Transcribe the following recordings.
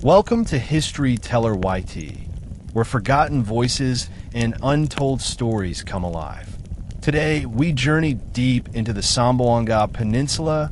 Welcome to History Teller YT, where forgotten voices and untold stories come alive. Today, we journey deep into the Zamboanga Peninsula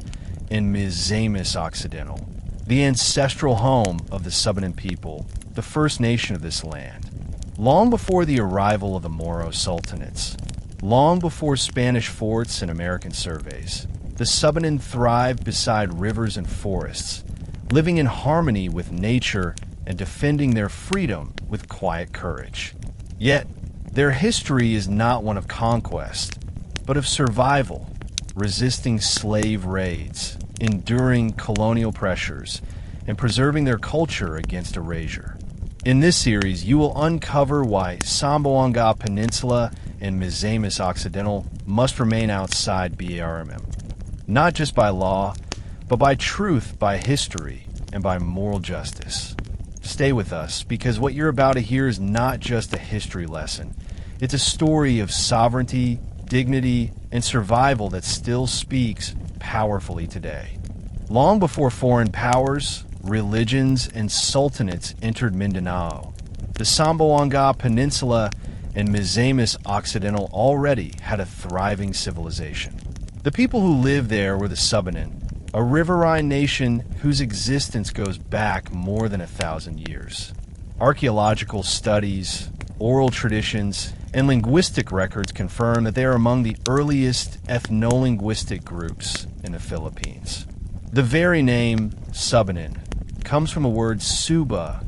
and Misamis Occidental, the ancestral home of the Subanen people, the first nation of this land. Long before the arrival of the Moro Sultanates, long before Spanish forts and American surveys, the Subanen thrived beside rivers and forests, living in harmony with nature and defending their freedom with quiet courage. Yet, their history is not one of conquest, but of survival, resisting slave raids, enduring colonial pressures, and preserving their culture against erasure. In this series, you will uncover why Zamboanga Peninsula and Misamis Occidental must remain outside BARMM, not just by law, but by truth, by history, and by moral justice. Stay with us, because what you're about to hear is not just a history lesson. It's a story of sovereignty, dignity, and survival that still speaks powerfully today. Long before foreign powers, religions, and sultanates entered Mindanao, the Zamboanga Peninsula and Misamis Occidental already had a thriving civilization. The people who lived there were the Subanen, a riverine nation whose existence goes back more than 1,000 years. Archaeological studies, oral traditions, and linguistic records confirm that they are among the earliest ethno-linguistic groups in the Philippines. The very name Subanen comes from the word Suba,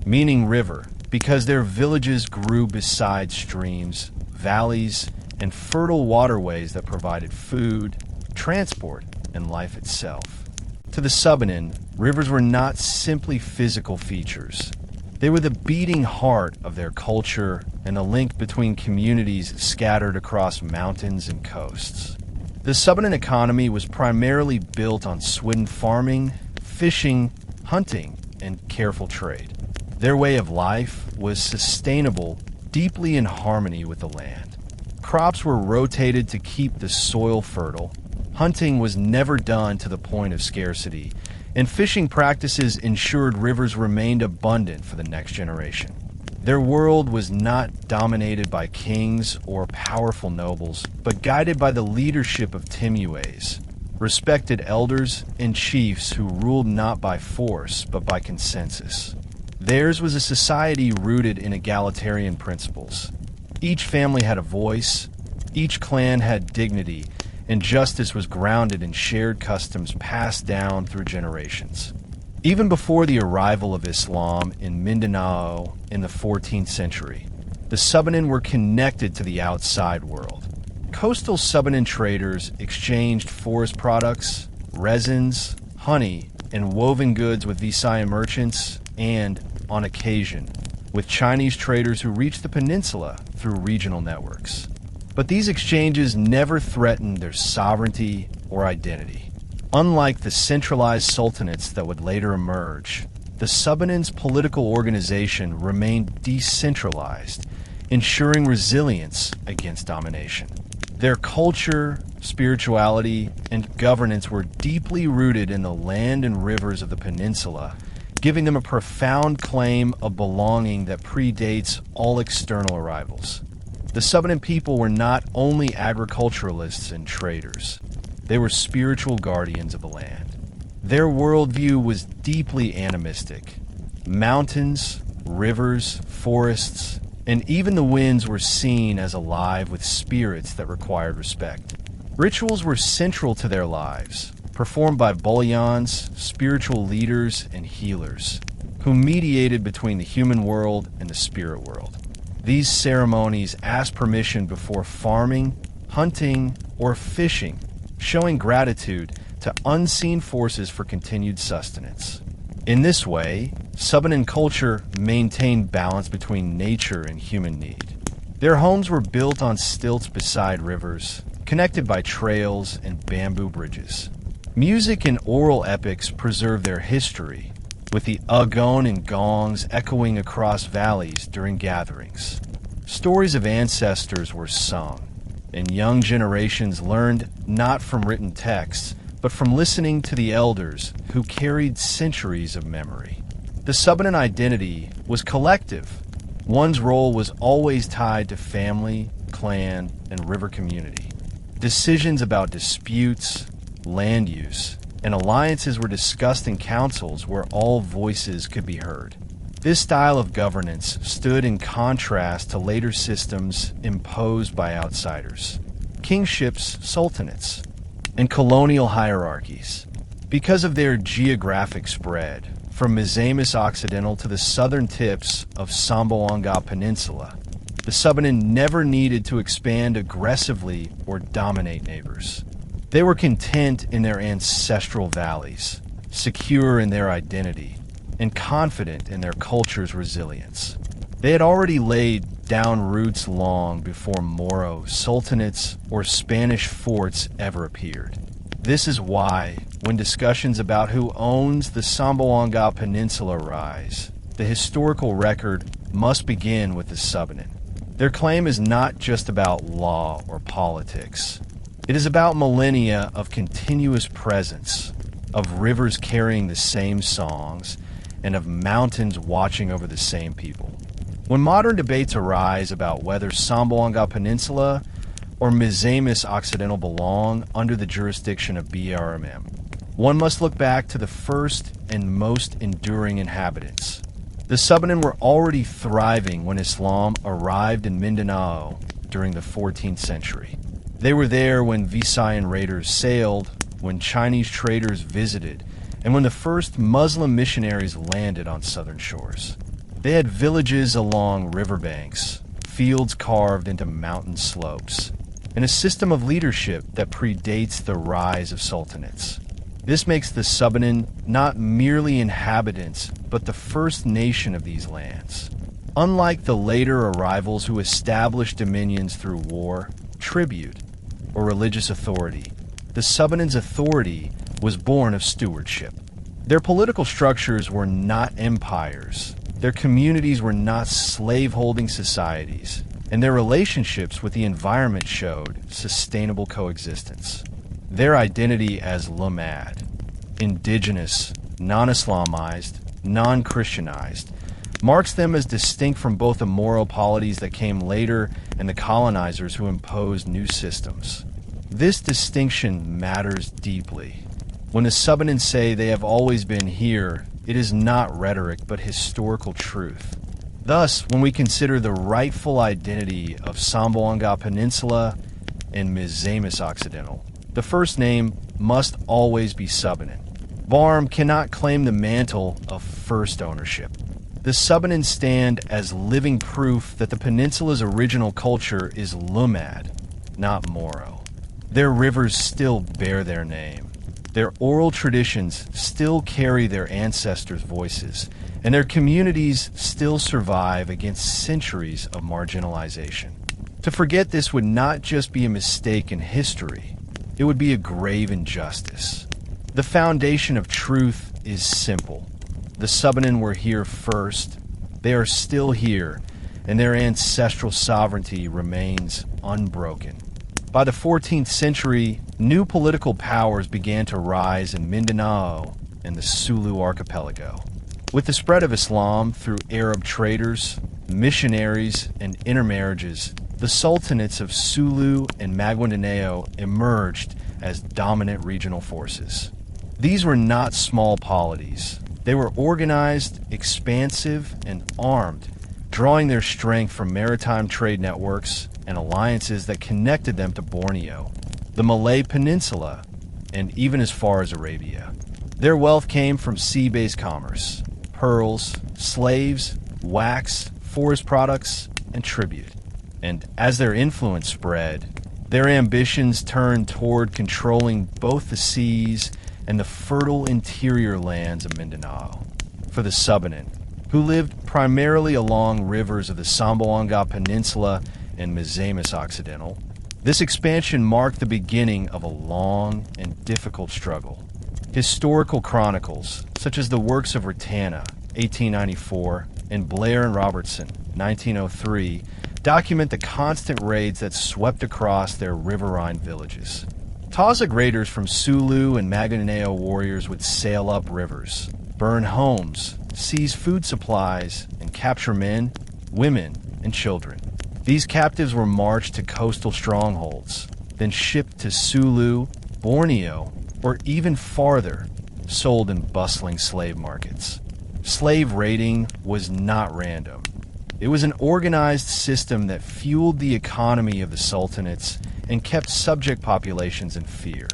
meaning river, because their villages grew beside streams, valleys, and fertile waterways that provided food, transport, and life itself. To the Subanen, rivers were not simply physical features. They were the beating heart of their culture and a link between communities scattered across mountains and coasts. The Subanen economy was primarily built on swidden farming, fishing, hunting, and careful trade. Their way of life was sustainable, deeply in harmony with the land. Crops were rotated to keep the soil fertile. Hunting was never done to the point of scarcity, and fishing practices ensured rivers remained abundant for the next generation. Their world was not dominated by kings or powerful nobles, but guided by the leadership of timuays, respected elders and chiefs who ruled not by force, but by consensus. Theirs was a society rooted in egalitarian principles. Each family had a voice, each clan had dignity, and justice was grounded in shared customs passed down through generations. Even before the arrival of Islam in Mindanao in the 14th century, the Subanen were connected to the outside world. Coastal Subanen traders exchanged forest products, resins, honey, and woven goods with Visayan merchants and, on occasion, with Chinese traders who reached the peninsula through regional networks. But these exchanges never threatened their sovereignty or identity. Unlike the centralized sultanates that would later emerge, the Subanen's political organization remained decentralized, ensuring resilience against domination. Their culture, spirituality, and governance were deeply rooted in the land and rivers of the peninsula, giving them a profound claim of belonging that predates all external arrivals. The Subanen people were not only agriculturalists and traders, they were spiritual guardians of the land. Their worldview was deeply animistic. Mountains, rivers, forests, and even the winds were seen as alive with spirits that required respect. Rituals were central to their lives, performed by bulyans, spiritual leaders, and healers, who mediated between the human world and the spirit world. These ceremonies asked permission before farming, hunting, or fishing, showing gratitude to unseen forces for continued sustenance. In this way, Subanen culture maintained balance between nature and human need. Their homes were built on stilts beside rivers, connected by trails and bamboo bridges. Music and oral epics preserve their history, with the agon and gongs echoing across valleys during gatherings. Stories of ancestors were sung, and young generations learned not from written texts, but from listening to the elders who carried centuries of memory. The Subanen identity was collective. One's role was always tied to family, clan, and river community. Decisions about disputes, land use, and alliances were discussed in councils where all voices could be heard. This style of governance stood in contrast to later systems imposed by outsiders, kingships, sultanates, and colonial hierarchies. Because of their geographic spread, from Misamis Occidental to the southern tips of Zamboanga Peninsula, the Subanen never needed to expand aggressively or dominate neighbors. They were content in their ancestral valleys, secure in their identity, and confident in their culture's resilience. They had already laid down roots long before Moro Sultanates or Spanish forts ever appeared. This is why, when discussions about who owns the Zamboanga Peninsula arise, the historical record must begin with the Subanen. Their claim is not just about law or politics. It is about millennia of continuous presence, of rivers carrying the same songs, and of mountains watching over the same people. When modern debates arise about whether Zamboanga Peninsula or Misamis Occidental belong under the jurisdiction of BARMM, one must look back to the first and most enduring inhabitants. The Subanen were already thriving when Islam arrived in Mindanao during the 14th century. They were there when Visayan raiders sailed, when Chinese traders visited, and when the first Muslim missionaries landed on southern shores. They had villages along riverbanks, fields carved into mountain slopes, and a system of leadership that predates the rise of sultanates. This makes the Subanen not merely inhabitants, but the first nation of these lands. Unlike the later arrivals who established dominions through war, tribute, or religious authority, the Subanen's authority was born of stewardship. Their political structures were not empires, their communities were not slave-holding societies, and their relationships with the environment showed sustainable coexistence. Their identity as Lumad, indigenous, non-Islamized, non-Christianized, marks them as distinct from both the Moro polities that came later and the colonizers who imposed new systems. This distinction matters deeply. When the Subanen say they have always been here, it is not rhetoric but historical truth. Thus, when we consider the rightful identity of Zamboanga Peninsula and Misamis Occidental, the first name must always be Subanen. BARMM cannot claim the mantle of first ownership. The Subanen stand as living proof that the peninsula's original culture is Lumad, not Moro. Their rivers still bear their name. Their oral traditions still carry their ancestors' voices, and their communities still survive against centuries of marginalization. To forget this would not just be a mistake in history, it would be a grave injustice. The foundation of truth is simple. The Subanen were here first, they are still here, and their ancestral sovereignty remains unbroken. By the 14th century, new political powers began to rise in Mindanao and the Sulu archipelago. With the spread of Islam through Arab traders, missionaries, and intermarriages, the sultanates of Sulu and Maguindanao emerged as dominant regional forces. These were not small polities. They were organized, expansive, and armed, drawing their strength from maritime trade networks and alliances that connected them to Borneo, the Malay Peninsula, and even as far as Arabia. Their wealth came from sea-based commerce, pearls, slaves, wax, forest products, and tribute. And as their influence spread, their ambitions turned toward controlling both the seas and the fertile interior lands of Mindanao. For the Subanen, who lived primarily along rivers of the Zamboanga Peninsula and Misamis Occidental, this expansion marked the beginning of a long and difficult struggle. Historical chronicles, such as the works of Ratana, 1894, and Blair and Robertson, 1903, document the constant raids that swept across their riverine villages. Tazig raiders from Sulu and Maguindanao warriors would sail up rivers, burn homes, seize food supplies, and capture men, women, and children. These captives were marched to coastal strongholds, then shipped to Sulu, Borneo, or even farther, sold in bustling slave markets. Slave raiding was not random. It was an organized system that fueled the economy of the sultanates and kept subject populations in fear.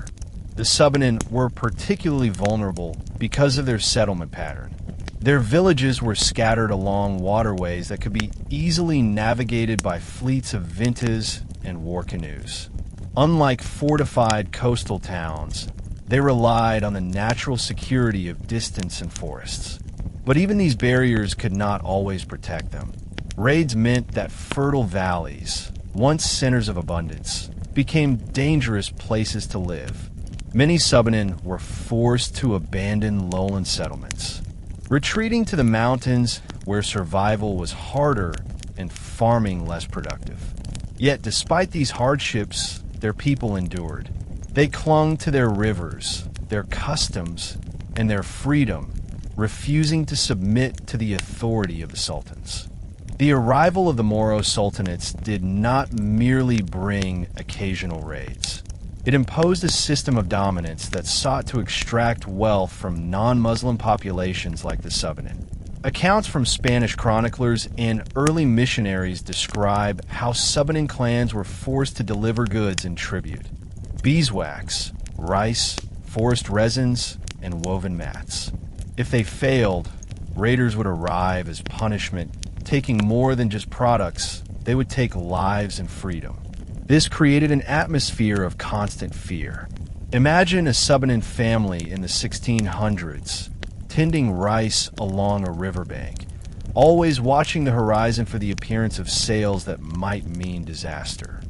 The Subanen were particularly vulnerable because of their settlement pattern. Their villages were scattered along waterways that could be easily navigated by fleets of vintas and war canoes. Unlike fortified coastal towns, they relied on the natural security of distance and forests. But even these barriers could not always protect them. Raids meant that fertile valleys, once centers of abundance, became dangerous places to live. Many Subanen were forced to abandon lowland settlements, retreating to the mountains where survival was harder and farming less productive. Yet despite these hardships, their people endured. They clung to their rivers, their customs, and their freedom, refusing to submit to the authority of the sultans. The arrival of the Moro Sultanates did not merely bring occasional raids. It imposed a system of dominance that sought to extract wealth from non-Muslim populations like the Subanen. Accounts from Spanish chroniclers and early missionaries describe how Subanen clans were forced to deliver goods in tribute: beeswax, rice, forest resins, and woven mats. If they failed, raiders would arrive as punishment, taking more than just products. They would take lives and freedom. This created an atmosphere of constant fear. Imagine a Subanen family in the 1600s, tending rice along a riverbank, always watching the horizon for the appearance of sails that might mean disaster.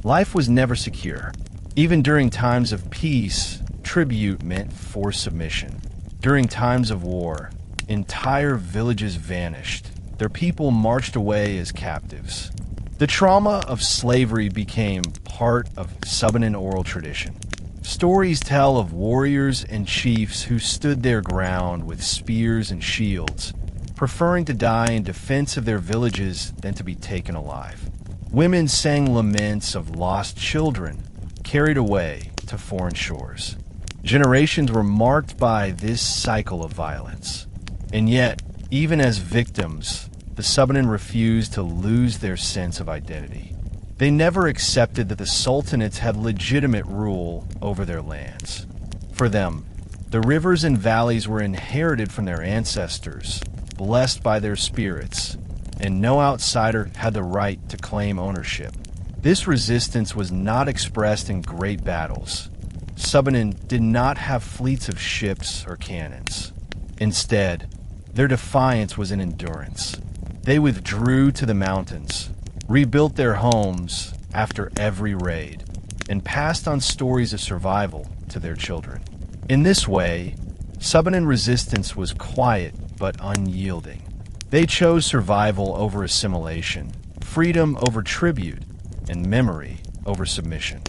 Life was never secure. Even during times of peace, tribute meant forced submission. During times of war, entire villages vanished. Their people marched away as captives. The trauma of slavery became part of Subanen oral tradition. Stories tell of warriors and chiefs who stood their ground with spears and shields, preferring to die in defense of their villages than to be taken alive. Women sang laments of lost children, carried away to foreign shores. Generations were marked by this cycle of violence. And yet, even as victims, the Subanen refused to lose their sense of identity. They never accepted that the sultanates had legitimate rule over their lands. For them, the rivers and valleys were inherited from their ancestors, blessed by their spirits, and no outsider had the right to claim ownership. This resistance was not expressed in great battles. Subanen did not have fleets of ships or cannons. Instead, their defiance was in endurance. They withdrew to the mountains, rebuilt their homes after every raid, and passed on stories of survival to their children. In this way, Subanen resistance was quiet but unyielding. They chose survival over assimilation, freedom over tribute, and memory over submission.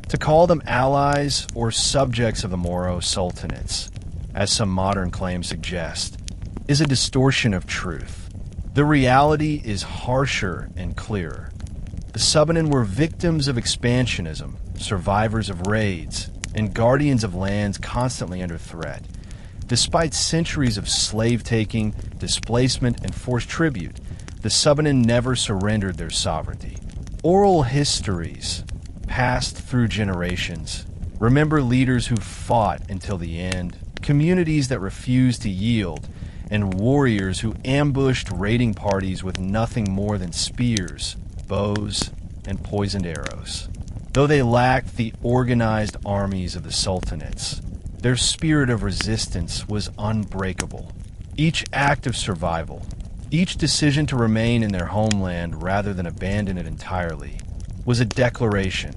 To call them allies or subjects of the Moro Sultanates, as some modern claims suggest, is a distortion of truth. The reality is harsher and clearer. The Subanen were victims of expansionism, survivors of raids, and guardians of lands constantly under threat. Despite centuries of slave-taking, displacement, and forced tribute, the Subanen never surrendered their sovereignty. Oral histories, passed through generations, remember leaders who fought until the end, communities that refused to yield, and warriors who ambushed raiding parties with nothing more than spears, bows, and poisoned arrows. Though they lacked the organized armies of the sultanates, their spirit of resistance was unbreakable. Each act of survival, each decision to remain in their homeland rather than abandon it entirely, was a declaration.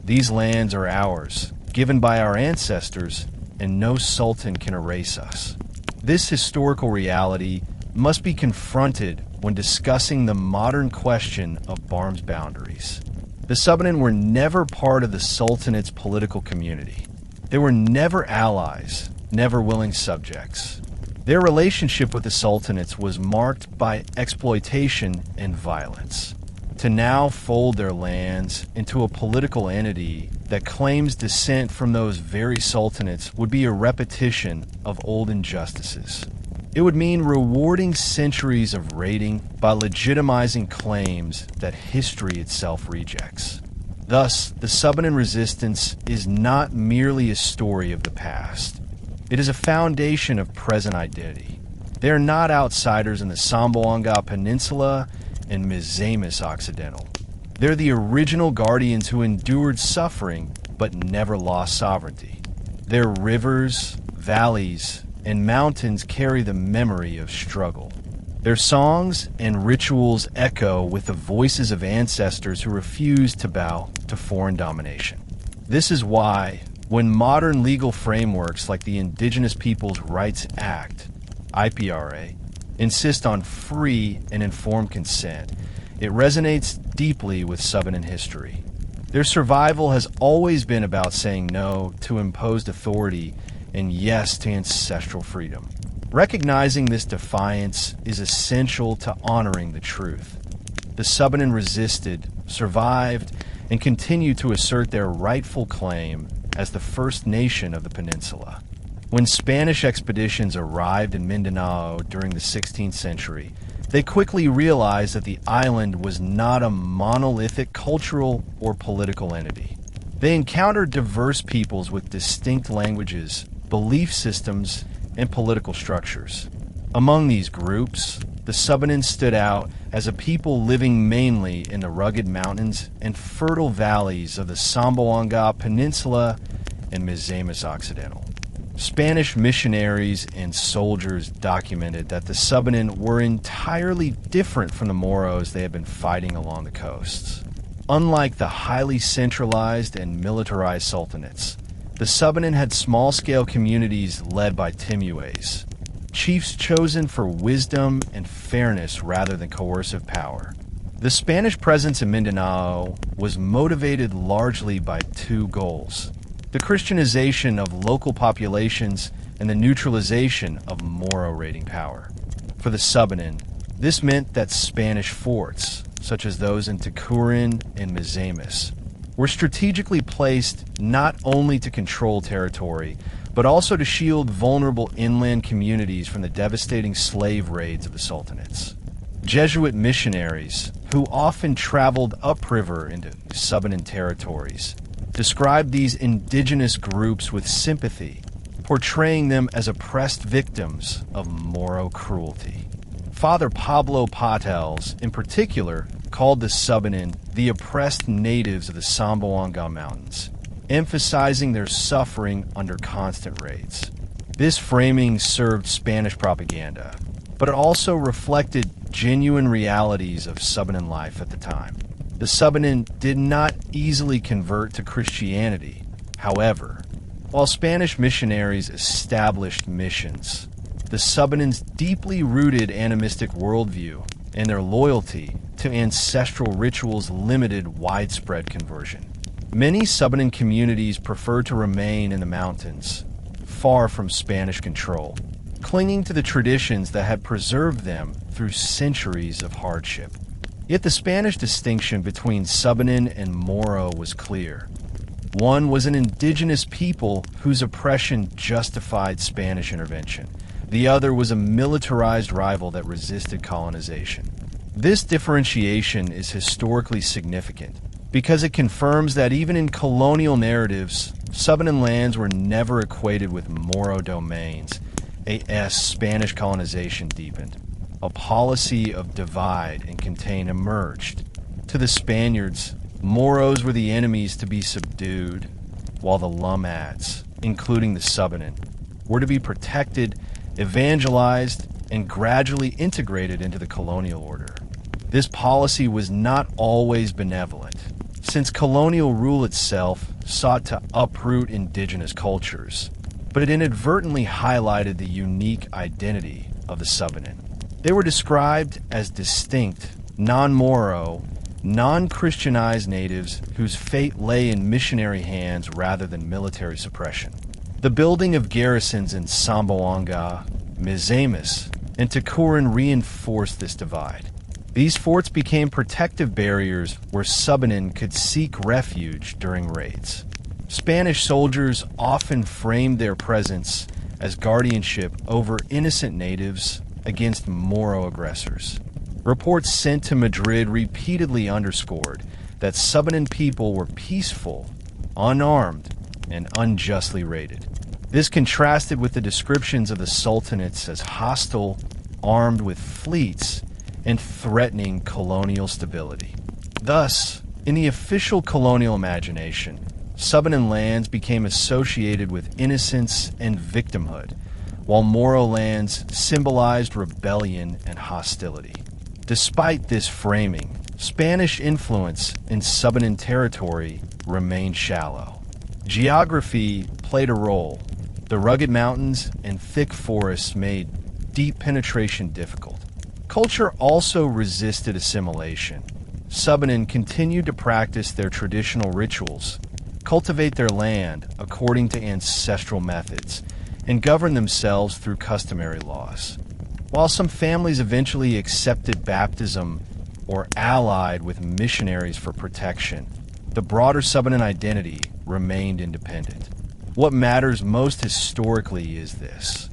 These lands are ours, given by our ancestors, and no sultan can erase us. This historical reality must be confronted when discussing the modern question of BARMM's boundaries. The Subanen were never part of the Sultanate's political community. They were never allies, never willing subjects. Their relationship with the Sultanates was marked by exploitation and violence. To now fold their lands into a political entity that claims descent from those very sultanates would be a repetition of old injustices. It would mean rewarding centuries of raiding by legitimizing claims that history itself rejects. Thus, the Subanen resistance is not merely a story of the past. It is a foundation of present identity. They are not outsiders in the Zamboanga Peninsula and Misamis Occidental. They're the original guardians who endured suffering but never lost sovereignty. Their rivers, valleys, and mountains carry the memory of struggle. Their songs and rituals echo with the voices of ancestors who refused to bow to foreign domination. This is why, when modern legal frameworks like the Indigenous Peoples' Rights Act, IPRA, insist on free and informed consent, it resonates deeply with Subanen history. Their survival has always been about saying no to imposed authority and yes to ancestral freedom. Recognizing this defiance is essential to honoring the truth. The Subanen resisted, survived, and continue to assert their rightful claim as the first nation of the peninsula. When Spanish expeditions arrived in Mindanao during the 16th century, they quickly realized that the island was not a monolithic cultural or political entity. They encountered diverse peoples with distinct languages, belief systems, and political structures. Among these groups, the Subanen stood out as a people living mainly in the rugged mountains and fertile valleys of the Zamboanga Peninsula and Misamis Occidental. Spanish missionaries and soldiers documented that the Subanen were entirely different from the Moros they had been fighting along the coasts. Unlike the highly centralized and militarized sultanates, the Subanen had small-scale communities led by timuays, chiefs chosen for wisdom and fairness rather than coercive power. The Spanish presence in Mindanao was motivated largely by two goals: the Christianization of local populations and the neutralization of Moro raiding power. For the Subanen, this meant that Spanish forts, such as those in Tacuren and Misamis, were strategically placed not only to control territory, but also to shield vulnerable inland communities from the devastating slave raids of the Sultanates. Jesuit missionaries, who often traveled upriver into Subanen territories, described these indigenous groups with sympathy, portraying them as oppressed victims of Moro cruelty. Father Pablo Patels, in particular, called the Subanen the oppressed natives of the Zamboanga Mountains, emphasizing their suffering under constant raids. This framing served Spanish propaganda, but it also reflected genuine realities of Subanen life at the time. The Subanen did not easily convert to Christianity. However, while Spanish missionaries established missions, the Subanen's deeply rooted animistic worldview and their loyalty to ancestral rituals limited widespread conversion. Many Subanen communities preferred to remain in the mountains, far from Spanish control, clinging to the traditions that had preserved them through centuries of hardship. Yet the Spanish distinction between Subanen and Moro was clear. One was an indigenous people whose oppression justified Spanish intervention. The other was a militarized rival that resisted colonization. This differentiation is historically significant because it confirms that even in colonial narratives, Subanen lands were never equated with Moro domains as Spanish colonization deepened. A policy of divide and contain emerged. To the Spaniards, Moros were the enemies to be subdued, while the Lumats, including the Subanen, were to be protected, evangelized, and gradually integrated into the colonial order. This policy was not always benevolent, since colonial rule itself sought to uproot indigenous cultures, but it inadvertently highlighted the unique identity of the Subanen. They were described as distinct, non-Moro, non-Christianized natives whose fate lay in missionary hands rather than military suppression. The building of garrisons in Zamboanga, Misamis, and Takuran reinforced this divide. These forts became protective barriers where Subanen could seek refuge during raids. Spanish soldiers often framed their presence as guardianship over innocent natives against Moro aggressors. Reports sent to Madrid repeatedly underscored that Subanen people were peaceful, unarmed, and unjustly raided. This contrasted with the descriptions of the Sultanates as hostile, armed with fleets, and threatening colonial stability. Thus, in the official colonial imagination, Subanen lands became associated with innocence and victimhood, while Moro lands symbolized rebellion and hostility. Despite this framing, Spanish influence in Subanen territory remained shallow. Geography played a role. The rugged mountains and thick forests made deep penetration difficult. Culture also resisted assimilation. Subanen continued to practice their traditional rituals, cultivate their land according to ancestral methods, and govern themselves through customary laws. While some families eventually accepted baptism or allied with missionaries for protection, the broader Subanen identity remained independent. What matters most historically is this.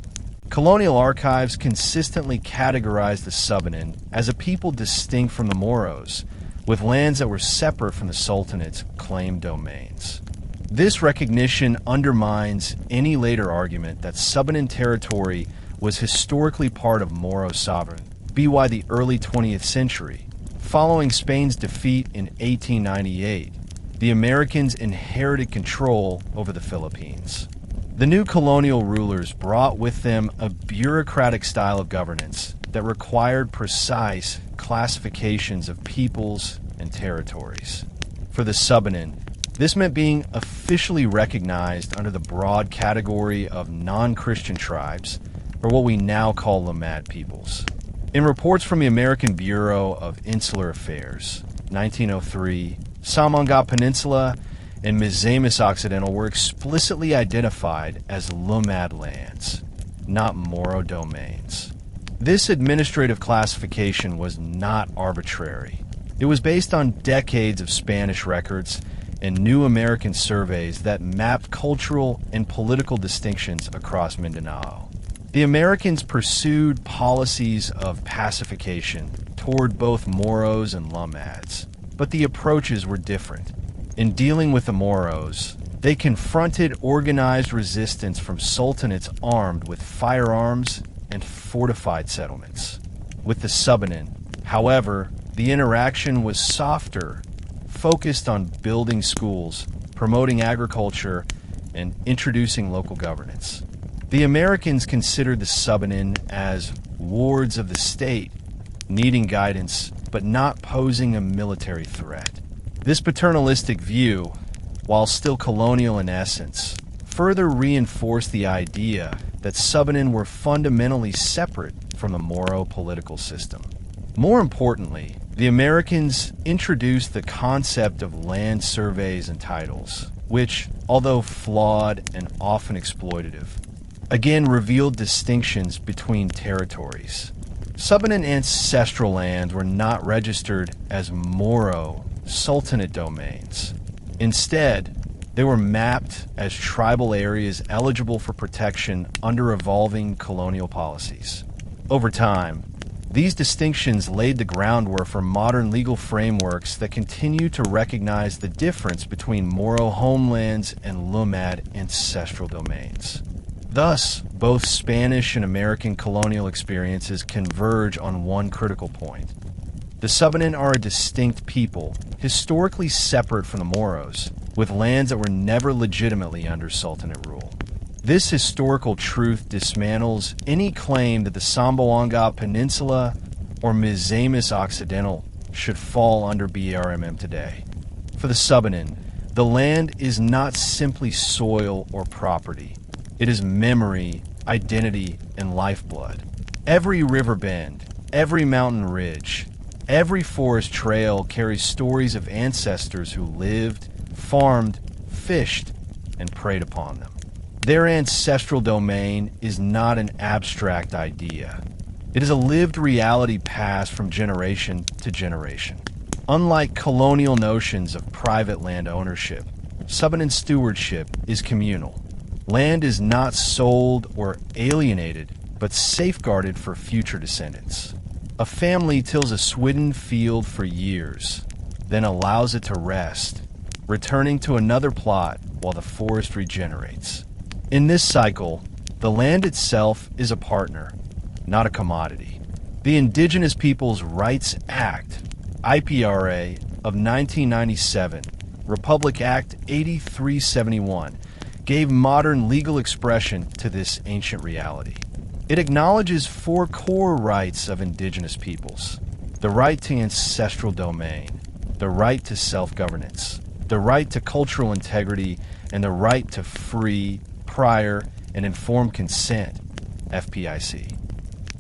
Colonial archives consistently categorized the Subanen as a people distinct from the Moros, with lands that were separate from the Sultanates' claimed domains. This recognition undermines any later argument that Subanen territory was historically part of Moro sovereignty by the early 20th century. Following Spain's defeat in 1898, the Americans inherited control over the Philippines. The new colonial rulers brought with them a bureaucratic style of governance that required precise classifications of peoples and territories. For the Subanen, this meant being officially recognized under the broad category of non-Christian tribes, or what we now call Nomad peoples. In reports from the American Bureau of Insular Affairs, 1903, Zamboanga Peninsula and Misamis Occidental were explicitly identified as Nomad lands, not Moro domains. This administrative classification was not arbitrary. It was based on decades of Spanish records and new American surveys that mapped cultural and political distinctions across Mindanao. The Americans pursued policies of pacification toward both Moros and Nomads, but the approaches were different. In dealing with the Moros, they confronted organized resistance from sultanates armed with firearms and fortified settlements. With the Subanen, however, the interaction was softer, focused on building schools, promoting agriculture, and introducing local governance. The Americans considered the Subanen as wards of the state, needing guidance but not posing a military threat. This paternalistic view, while still colonial in essence, further reinforced the idea that Subanen were fundamentally separate from the Moro political system. More importantly, the Americans introduced the concept of land surveys and titles, which, although flawed and often exploitative, again revealed distinctions between territories. Subanen ancestral lands were not registered as Moro Sultanate domains. Instead, they were mapped as tribal areas eligible for protection under evolving colonial policies. Over time, these distinctions laid the groundwork for modern legal frameworks that continue to recognize the difference between Moro homelands and Nomad ancestral domains. Thus, both Spanish and American colonial experiences converge on one critical point. The Subanen are a distinct people, historically separate from the Moros, with lands that were never legitimately under Sultanate rule. This historical truth dismantles any claim that the Zamboanga Peninsula or Misamis Occidental should fall under BARMM today. For the Subanen, the land is not simply soil or property. It is memory, identity, and lifeblood. Every river bend, every mountain ridge, every forest trail carries stories of ancestors who lived, farmed, fished, and preyed upon them. Their ancestral domain is not an abstract idea. It is a lived reality passed from generation to generation. Unlike colonial notions of private land ownership, Subanen stewardship is communal. Land is not sold or alienated, but safeguarded for future descendants. A family tills a swidden field for years, then allows it to rest, returning to another plot while the forest regenerates. In this cycle, the land itself is a partner, not a commodity. The Indigenous Peoples' Rights Act, IPRA, of 1997, Republic Act 8371, gave modern legal expression to this ancient reality. It acknowledges 4 core rights of Indigenous peoples: the right to ancestral domain, the right to self-governance, the right to cultural integrity, and the right to free, prior, and informed consent, FPIC.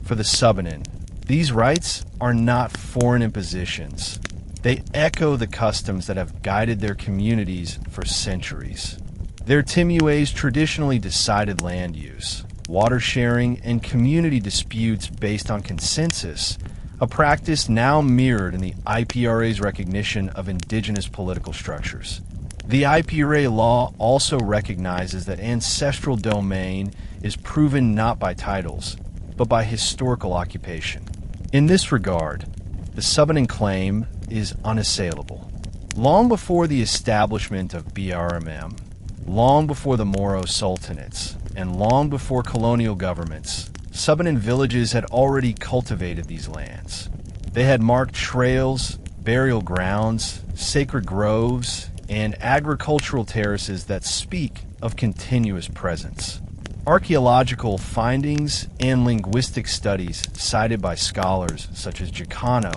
For the Subanen, these rights are not foreign impositions. They echo the customs that have guided their communities for centuries. Their timuays traditionally decided land use, water sharing, and community disputes based on consensus, a practice now mirrored in the IPRA's recognition of indigenous political structures. The IPRA law also recognizes that ancestral domain is proven not by titles, but by historical occupation. In this regard, the Subanen claim is unassailable. Long before the establishment of BARMM, long before the Moro Sultanates, and long before colonial governments, Subanen villages had already cultivated these lands. They had marked trails, burial grounds, sacred groves, and agricultural terraces that speak of continuous presence. Archaeological findings and linguistic studies cited by scholars such as Giacano,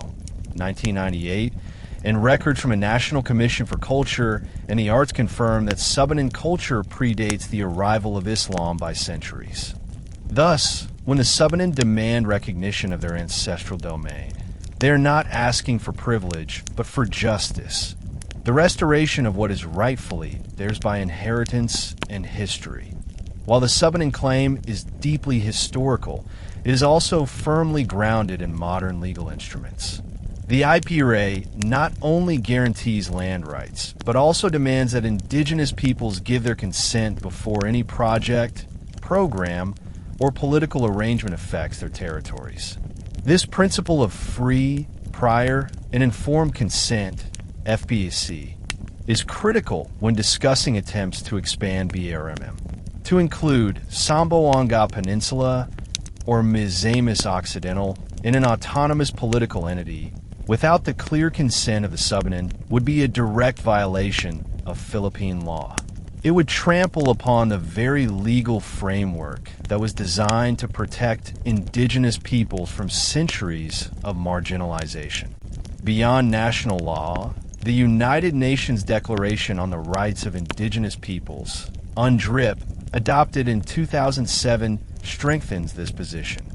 1998, and records from a National Commission for Culture and the Arts confirm that Subanen culture predates the arrival of Islam by centuries. Thus, when the Subanen demand recognition of their ancestral domain, they are not asking for privilege, but for justice, the restoration of what is rightfully theirs by inheritance and history. While the Subanen claim is deeply historical, it is also firmly grounded in modern legal instruments. The IPRA not only guarantees land rights, but also demands that indigenous peoples give their consent before any project, program, or political arrangement affects their territories. This principle of free, prior, and informed consent, FPIC, is critical when discussing attempts to expand BARMM, to include Zamboanga Peninsula or Misamis Occidental in an autonomous political entity without the clear consent of the Subanen would be a direct violation of Philippine law. It would trample upon the very legal framework that was designed to protect indigenous peoples from centuries of marginalization. Beyond national law, the United Nations Declaration on the Rights of Indigenous Peoples, UNDRIP, adopted in 2007, strengthens this position.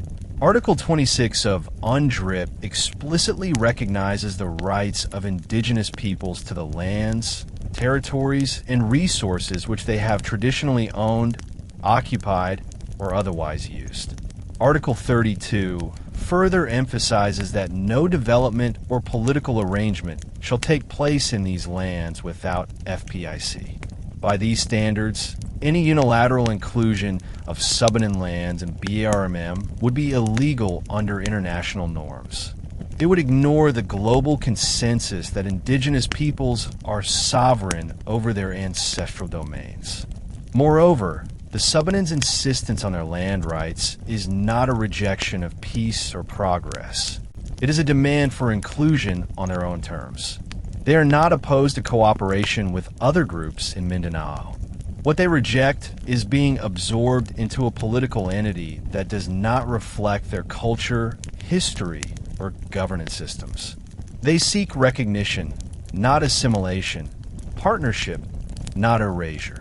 Article 26 of UNDRIP explicitly recognizes the rights of indigenous peoples to the lands, territories, and resources which they have traditionally owned, occupied, or otherwise used. Article 32 further emphasizes that no development or political arrangement shall take place in these lands without FPIC. By these standards, any unilateral inclusion of Subanen lands in BARMM would be illegal under international norms. It would ignore the global consensus that indigenous peoples are sovereign over their ancestral domains. Moreover, the Subanen's insistence on their land rights is not a rejection of peace or progress. It is a demand for inclusion on their own terms. They are not opposed to cooperation with other groups in Mindanao. What they reject is being absorbed into a political entity that does not reflect their culture, history, or governance systems. They seek recognition, not assimilation, partnership, not erasure.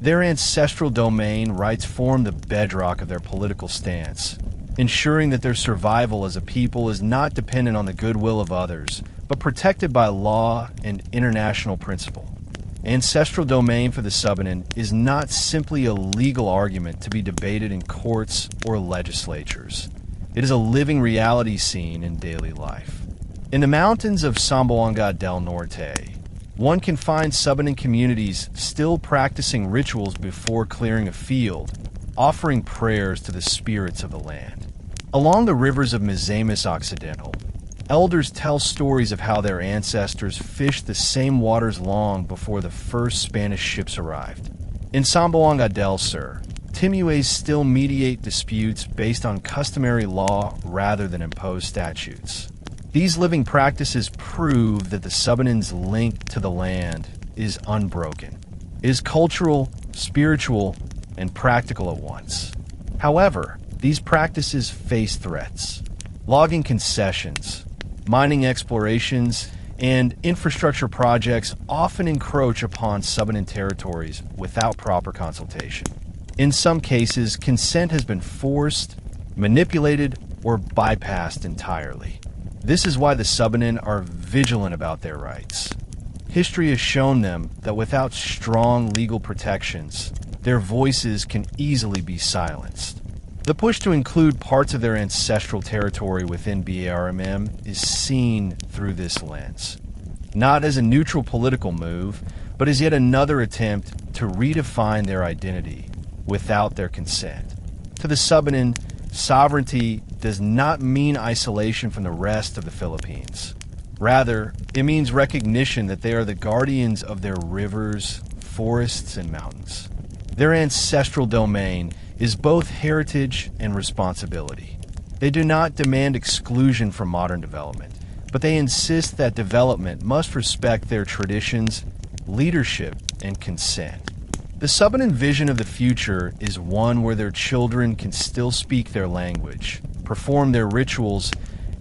Their ancestral domain rights form the bedrock of their political stance, ensuring that their survival as a people is not dependent on the goodwill of others, but protected by law and international principle. Ancestral domain for the Subanen is not simply a legal argument to be debated in courts or legislatures. It is a living reality seen in daily life. In the mountains of Zamboanga del Norte, one can find Subanen communities still practicing rituals before clearing a field, offering prayers to the spirits of the land. Along the rivers of Misamis Occidental, elders tell stories of how their ancestors fished the same waters long before the first Spanish ships arrived. In Zamboanga del Sur, timuays still mediate disputes based on customary law rather than imposed statutes. These living practices prove that the Subanen's link to the land is unbroken. It is cultural, spiritual, and practical at once. However, these practices face threats. Logging concessions, mining explorations, and infrastructure projects often encroach upon Subanen territories without proper consultation. In some cases, consent has been forced, manipulated, or bypassed entirely. This is why the Subanen are vigilant about their rights. History has shown them that without strong legal protections, their voices can easily be silenced. The push to include parts of their ancestral territory within BARMM is seen through this lens, not as a neutral political move, but as yet another attempt to redefine their identity without their consent. To the Subanen, sovereignty does not mean isolation from the rest of the Philippines. Rather, it means recognition that they are the guardians of their rivers, forests, and mountains. Their ancestral domain is both heritage and responsibility. They do not demand exclusion from modern development, but they insist that development must respect their traditions, leadership, and consent. The Subanen vision of the future is one where their children can still speak their language, perform their rituals,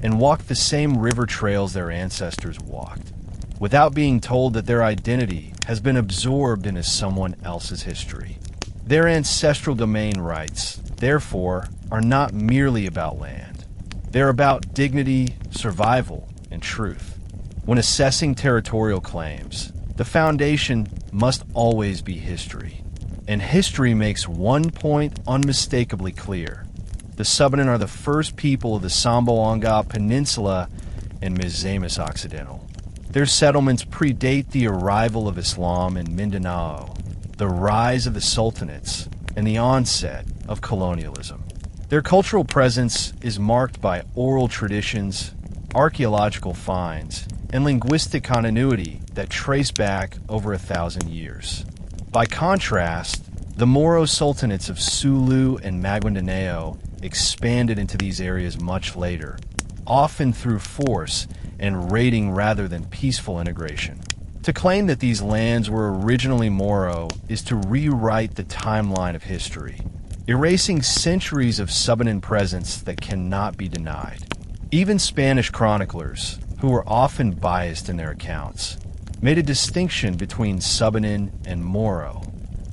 and walk the same river trails their ancestors walked, without being told that their identity has been absorbed into someone else's history. Their ancestral domain rights, therefore, are not merely about land. They're about dignity, survival, and truth. When assessing territorial claims, the foundation must always be history. And history makes one point unmistakably clear. The Subanen are the first people of the Zamboanga Peninsula and Misamis Occidental. Their settlements predate the arrival of Islam in Mindanao, the rise of the Sultanates, and the onset of colonialism. Their cultural presence is marked by oral traditions, archaeological finds, and linguistic continuity that trace back over 1,000 years. By contrast, the Moro Sultanates of Sulu and Maguindanao expanded into these areas much later, often through force and raiding rather than peaceful integration. To claim that these lands were originally Moro is to rewrite the timeline of history, erasing centuries of Subanen presence that cannot be denied. Even Spanish chroniclers, who were often biased in their accounts, made a distinction between Subanen and Moro.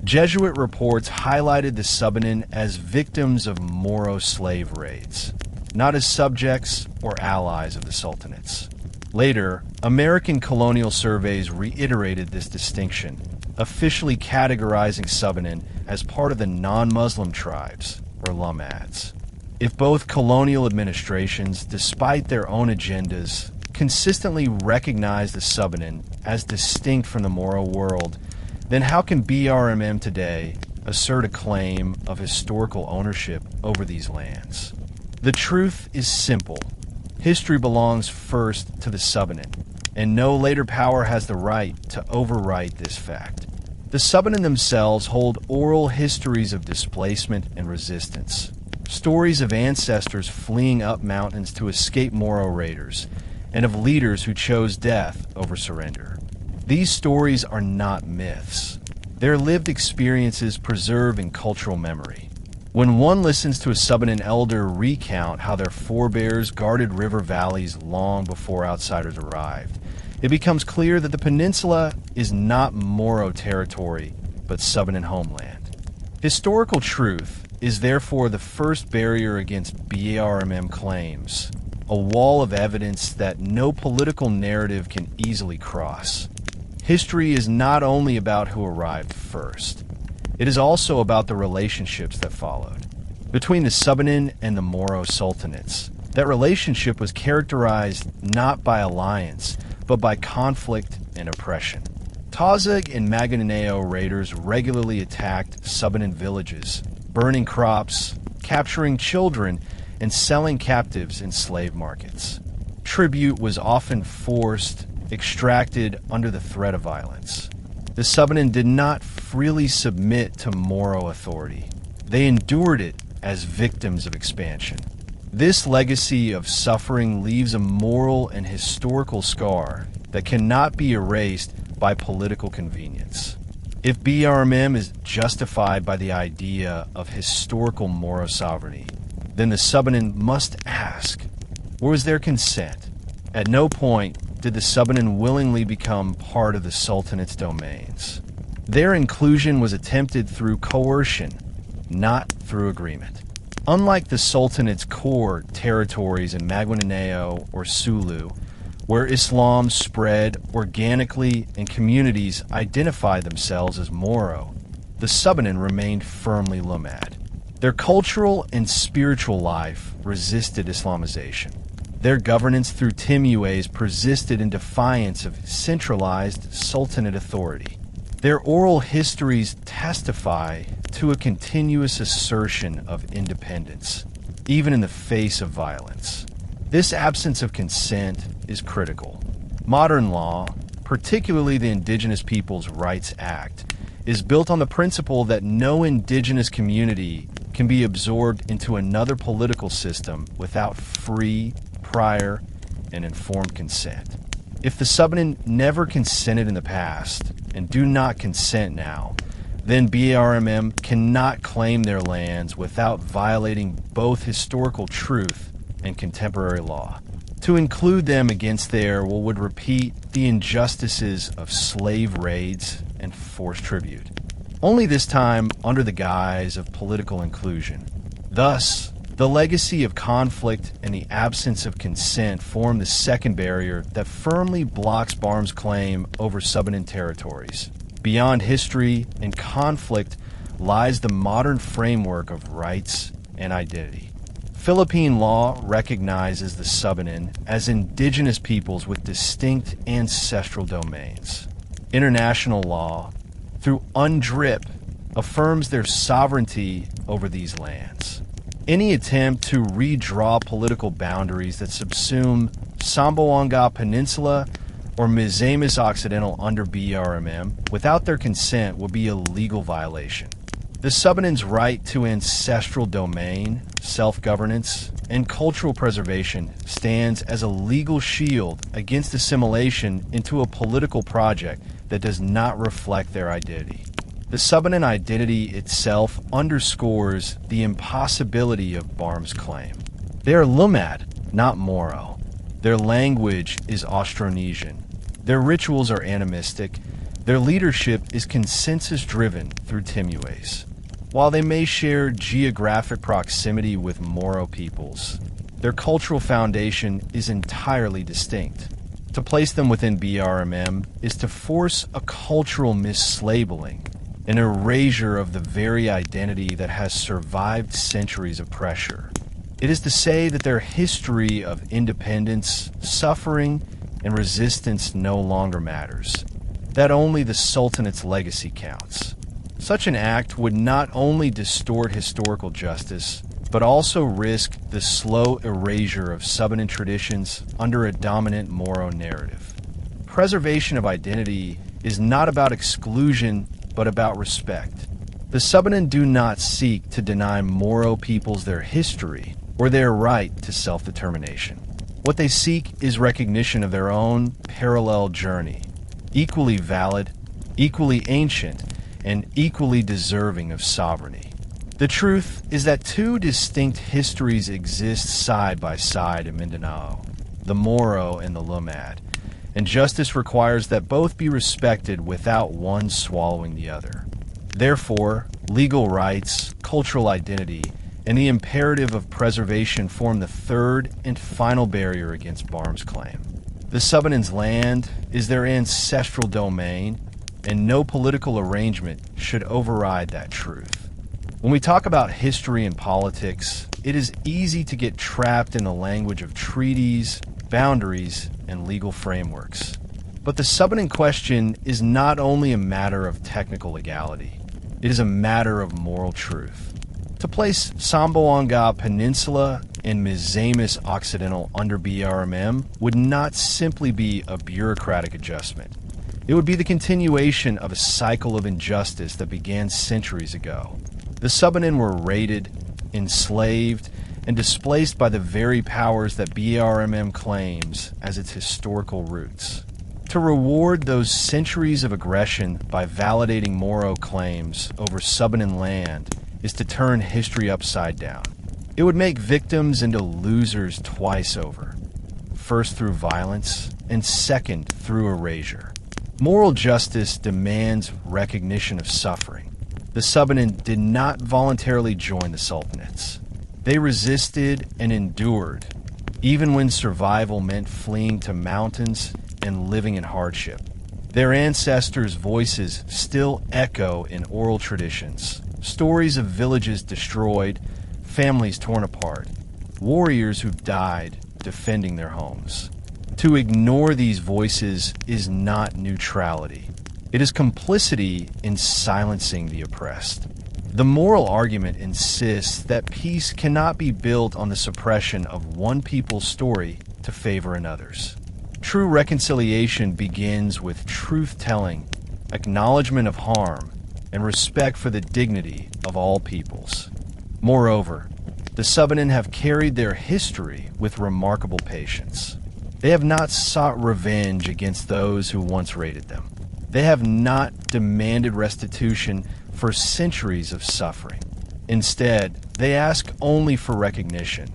Jesuit reports highlighted the Subanen as victims of Moro slave raids, not as subjects or allies of the Sultanates. Later, American colonial surveys reiterated this distinction, officially categorizing Subanen as part of the non-Muslim tribes, or Lumads. If both colonial administrations, despite their own agendas, consistently recognize the Subanen as distinct from the Moro world, then how can BARMM today assert a claim of historical ownership over these lands? The truth is simple. History belongs first to the Subanen, and no later power has the right to overwrite this fact. The Subanen themselves hold oral histories of displacement and resistance, stories of ancestors fleeing up mountains to escape Moro raiders, and of leaders who chose death over surrender. These stories are not myths. They're lived experiences preserved in cultural memory. When one listens to a Subanen elder recount how their forebears guarded river valleys long before outsiders arrived, it becomes clear that the peninsula is not Moro territory, but Subanen homeland. Historical truth is therefore the first barrier against BARMM claims, a wall of evidence that no political narrative can easily cross. History is not only about who arrived first. It is also about the relationships that followed. Between the Subanen and the Moro Sultanates, that relationship was characterized not by alliance, but by conflict and oppression. Tazig and Maguindanao raiders regularly attacked Subanen villages, burning crops, capturing children, and selling captives in slave markets. Tribute was often forced, extracted under the threat of violence. The Subanen did not freely submit to Moro authority. They endured it as victims of expansion. This legacy of suffering leaves a moral and historical scar that cannot be erased by political convenience. If BARMM is justified by the idea of historical Moro sovereignty, then the Subanen must ask, where was their consent? At no point did the Subanen willingly become part of the Sultanate's domains. Their inclusion was attempted through coercion, not through agreement. Unlike the Sultanate's core territories in Maguindanao or Sulu, where Islam spread organically and communities identified themselves as Moro, the Subanen remained firmly Lumad. Their cultural and spiritual life resisted Islamization. Their governance through timuays persisted in defiance of centralized Sultanate authority. Their oral histories testify to a continuous assertion of independence, even in the face of violence. This absence of consent is critical. Modern law, particularly the Indigenous Peoples' Rights Act, is built on the principle that no indigenous community can be absorbed into another political system without free, prior, and informed consent. If the Subanen never consented in the past and do not consent now, then BARMM cannot claim their lands without violating both historical truth and contemporary law. To include them against their would repeat the injustices of slave raids and forced tribute, only this time under the guise of political inclusion. Thus, the legacy of conflict and the absence of consent form the second barrier that firmly blocks BARMM's claim over Subanen territories. Beyond history and conflict lies the modern framework of rights and identity. Philippine law recognizes the Subanen as indigenous peoples with distinct ancestral domains. International law, through UNDRIP, affirms their sovereignty over these lands. Any attempt to redraw political boundaries that subsume Zamboanga Peninsula or Misamis Occidental under BARMM without their consent would be a legal violation. The Subanen's right to ancestral domain, self-governance, and cultural preservation stands as a legal shield against assimilation into a political project that does not reflect their identity. The Subanen identity itself underscores the impossibility of BARMM's claim. They are Lumad, not Moro. Their language is Austronesian. Their rituals are animistic. Their leadership is consensus-driven through timuays. While they may share geographic proximity with Moro peoples, their cultural foundation is entirely distinct. To place them within BARMM is to force a cultural mislabeling, an erasure of the very identity that has survived centuries of pressure. It is to say that their history of independence, suffering, and resistance no longer matters, that only the Sultanate's legacy counts. Such an act would not only distort historical justice, but also risk the slow erasure of Subanen traditions under a dominant Moro narrative. Preservation of identity is not about exclusion, but about respect. The Subanen do not seek to deny Moro peoples their history or their right to self-determination. What they seek is recognition of their own parallel journey, equally valid, equally ancient, and equally deserving of sovereignty. The truth is that two distinct histories exist side by side in Mindanao, the Moro and the Lumad, and justice requires that both be respected without one swallowing the other. Therefore, legal rights, cultural identity, and the imperative of preservation form the third and final barrier against BARMM's claim. The Subanen's land is their ancestral domain, and no political arrangement should override that truth. When we talk about history and politics, it is easy to get trapped in the language of treaties, boundaries, and legal frameworks. But the Subanen question is not only a matter of technical legality, it is a matter of moral truth. To place Zamboanga Peninsula and Misamis Occidental under BARMM would not simply be a bureaucratic adjustment. It would be the continuation of a cycle of injustice that began centuries ago. The Subanen were raided, enslaved, and displaced by the very powers that BARMM claims as its historical roots. To reward those centuries of aggression by validating Moro claims over Subanen land is to turn history upside down. It would make victims into losers twice over, first through violence and second through erasure. Moral justice demands recognition of suffering. The Subanen did not voluntarily join the Sultanates. They resisted and endured, even when survival meant fleeing to mountains and living in hardship. Their ancestors' voices still echo in oral traditions. Stories of villages destroyed, families torn apart, warriors who died defending their homes. To ignore these voices is not neutrality. It is complicity in silencing the oppressed. The moral argument insists that peace cannot be built on the suppression of one people's story to favor another's. True reconciliation begins with truth-telling, acknowledgement of harm, and respect for the dignity of all peoples. Moreover, the Subanen have carried their history with remarkable patience. They have not sought revenge against those who once raided them. They have not demanded restitution for centuries of suffering. Instead, they ask only for recognition,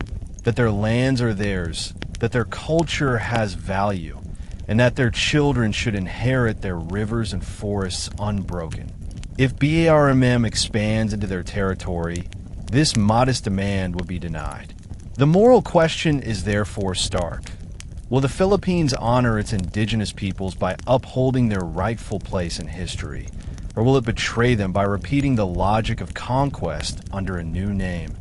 that their lands are theirs, that their culture has value, and that their children should inherit their rivers and forests unbroken. If BARMM expands into their territory, this modest demand would be denied. The moral question is therefore stark. Will the Philippines honor its indigenous peoples by upholding their rightful place in history, or will it betray them by repeating the logic of conquest under a new name?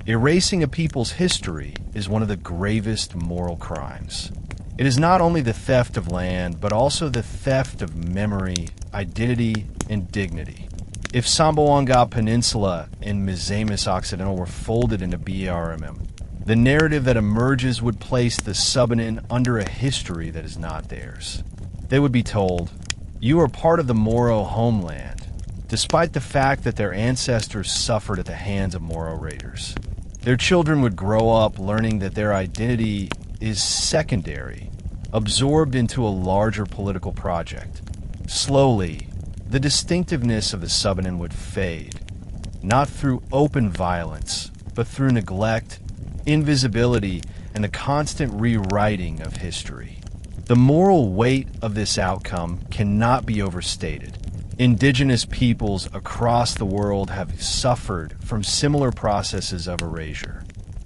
Erasing a people's history is one of the gravest moral crimes. It is not only the theft of land, but also the theft of memory, identity, and dignity. If Zamboanga Peninsula and Misamis Occidental were folded into BARMM, the narrative that emerges would place the Subanen under a history that is not theirs. They would be told, "You are part of the Moro homeland," despite the fact that their ancestors suffered at the hands of Moro raiders. Their children would grow up learning that their identity is secondary, absorbed into a larger political project. Slowly, the distinctiveness of the Subanen would fade, not through open violence, but through neglect, invisibility, and the constant rewriting of history. The moral weight of this outcome cannot be overstated. Indigenous peoples across the world have suffered from similar processes of erasure.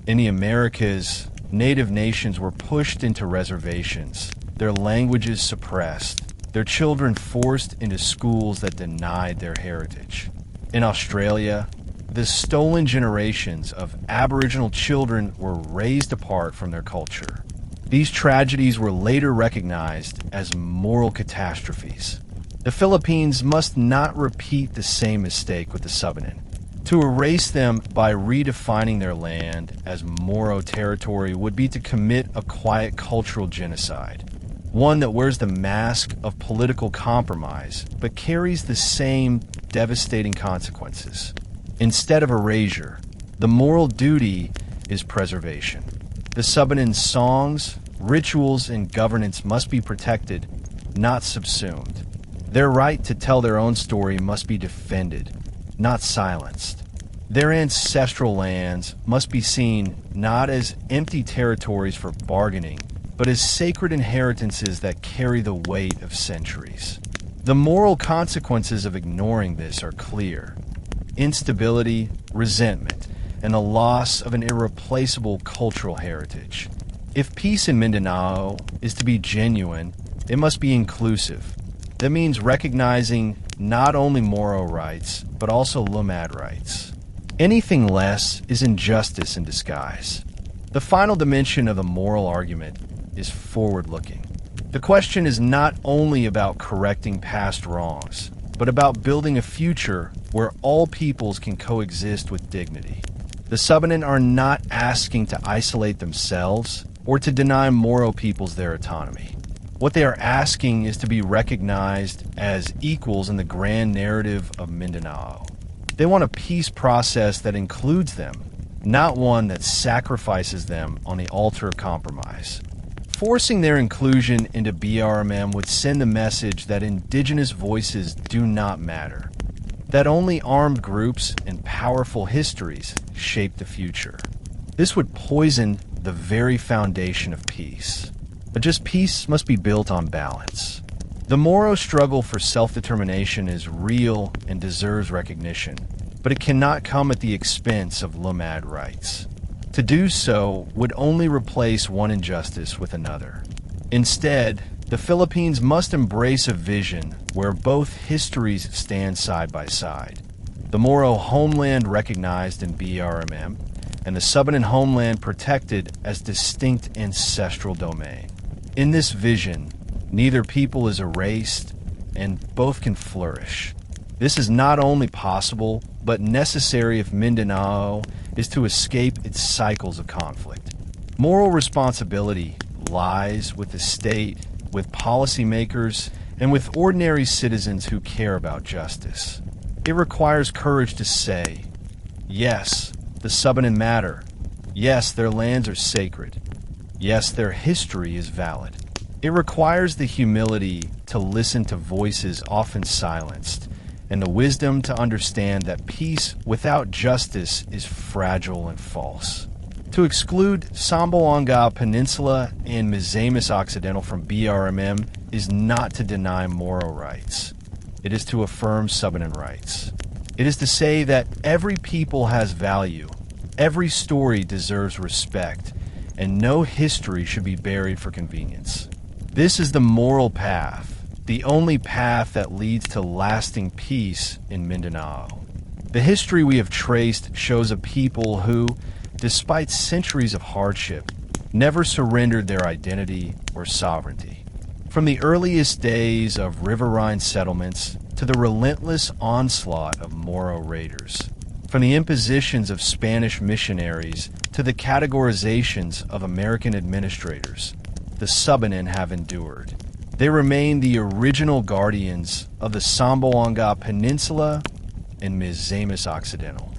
In the Americas, native nations were pushed into reservations, their languages suppressed, their children forced into schools that denied their heritage. In Australia, the stolen generations of Aboriginal children were raised apart from their culture. These tragedies were later recognized as moral catastrophes. The Philippines must not repeat the same mistake with the Subanen. To erase them by redefining their land as Moro territory would be to commit a quiet cultural genocide, one that wears the mask of political compromise but carries the same devastating consequences. Instead of erasure, the moral duty is preservation. The Subanen's songs, rituals, and governance must be protected, not subsumed. Their right to tell their own story must be defended, not silenced. Their ancestral lands must be seen not as empty territories for bargaining, but as sacred inheritances that carry the weight of centuries. The moral consequences of ignoring this are clear: instability, resentment, and the loss of an irreplaceable cultural heritage. If peace in Mindanao is to be genuine, it must be inclusive. That means recognizing not only Moro rights, but also Lumad rights. Anything less is injustice in disguise. The final dimension of the moral argument is forward-looking. The question is not only about correcting past wrongs, but about building a future where all peoples can coexist with dignity. The Subanen are not asking to isolate themselves or to deny Moro peoples their autonomy. What they are asking is to be recognized as equals in the grand narrative of Mindanao. They want a peace process that includes them, not one that sacrifices them on the altar of compromise. Forcing their inclusion into BARMM would send the message that indigenous voices do not matter, that only armed groups and powerful histories shape the future. This would poison the very foundation of peace. But just peace must be built on balance. The Moro struggle for self-determination is real and deserves recognition, but it cannot come at the expense of Lumad rights. To do so would only replace one injustice with another. Instead, the Philippines must embrace a vision where both histories stand side by side. The Moro homeland recognized in BARMM, and the Subanen homeland protected as distinct ancestral domain. In this vision, neither people is erased, and both can flourish. This is not only possible, but necessary if Mindanao is to escape its cycles of conflict. Moral responsibility lies with the state, with policymakers, and with ordinary citizens who care about justice. It requires courage to say, yes, the Subanen matter. Yes, their lands are sacred. Yes, their history is valid. It requires the humility to listen to voices often silenced, and the wisdom to understand that peace without justice is fragile and false. To exclude Zamboanga Peninsula and Misamis Occidental from BARMM is not to deny Moro rights. It is to affirm Subanen rights. It is to say that every people has value, every story deserves respect, and no history should be buried for convenience. This is the moral path, the only path that leads to lasting peace in Mindanao. The history we have traced shows a people who, despite centuries of hardship, never surrendered their identity or sovereignty. From the earliest days of riverine settlements to the relentless onslaught of Moro raiders, from the impositions of Spanish missionaries to the categorizations of American administrators, the Subanen have endured. They remain the original guardians of the Zamboanga Peninsula and Misamis Occidental.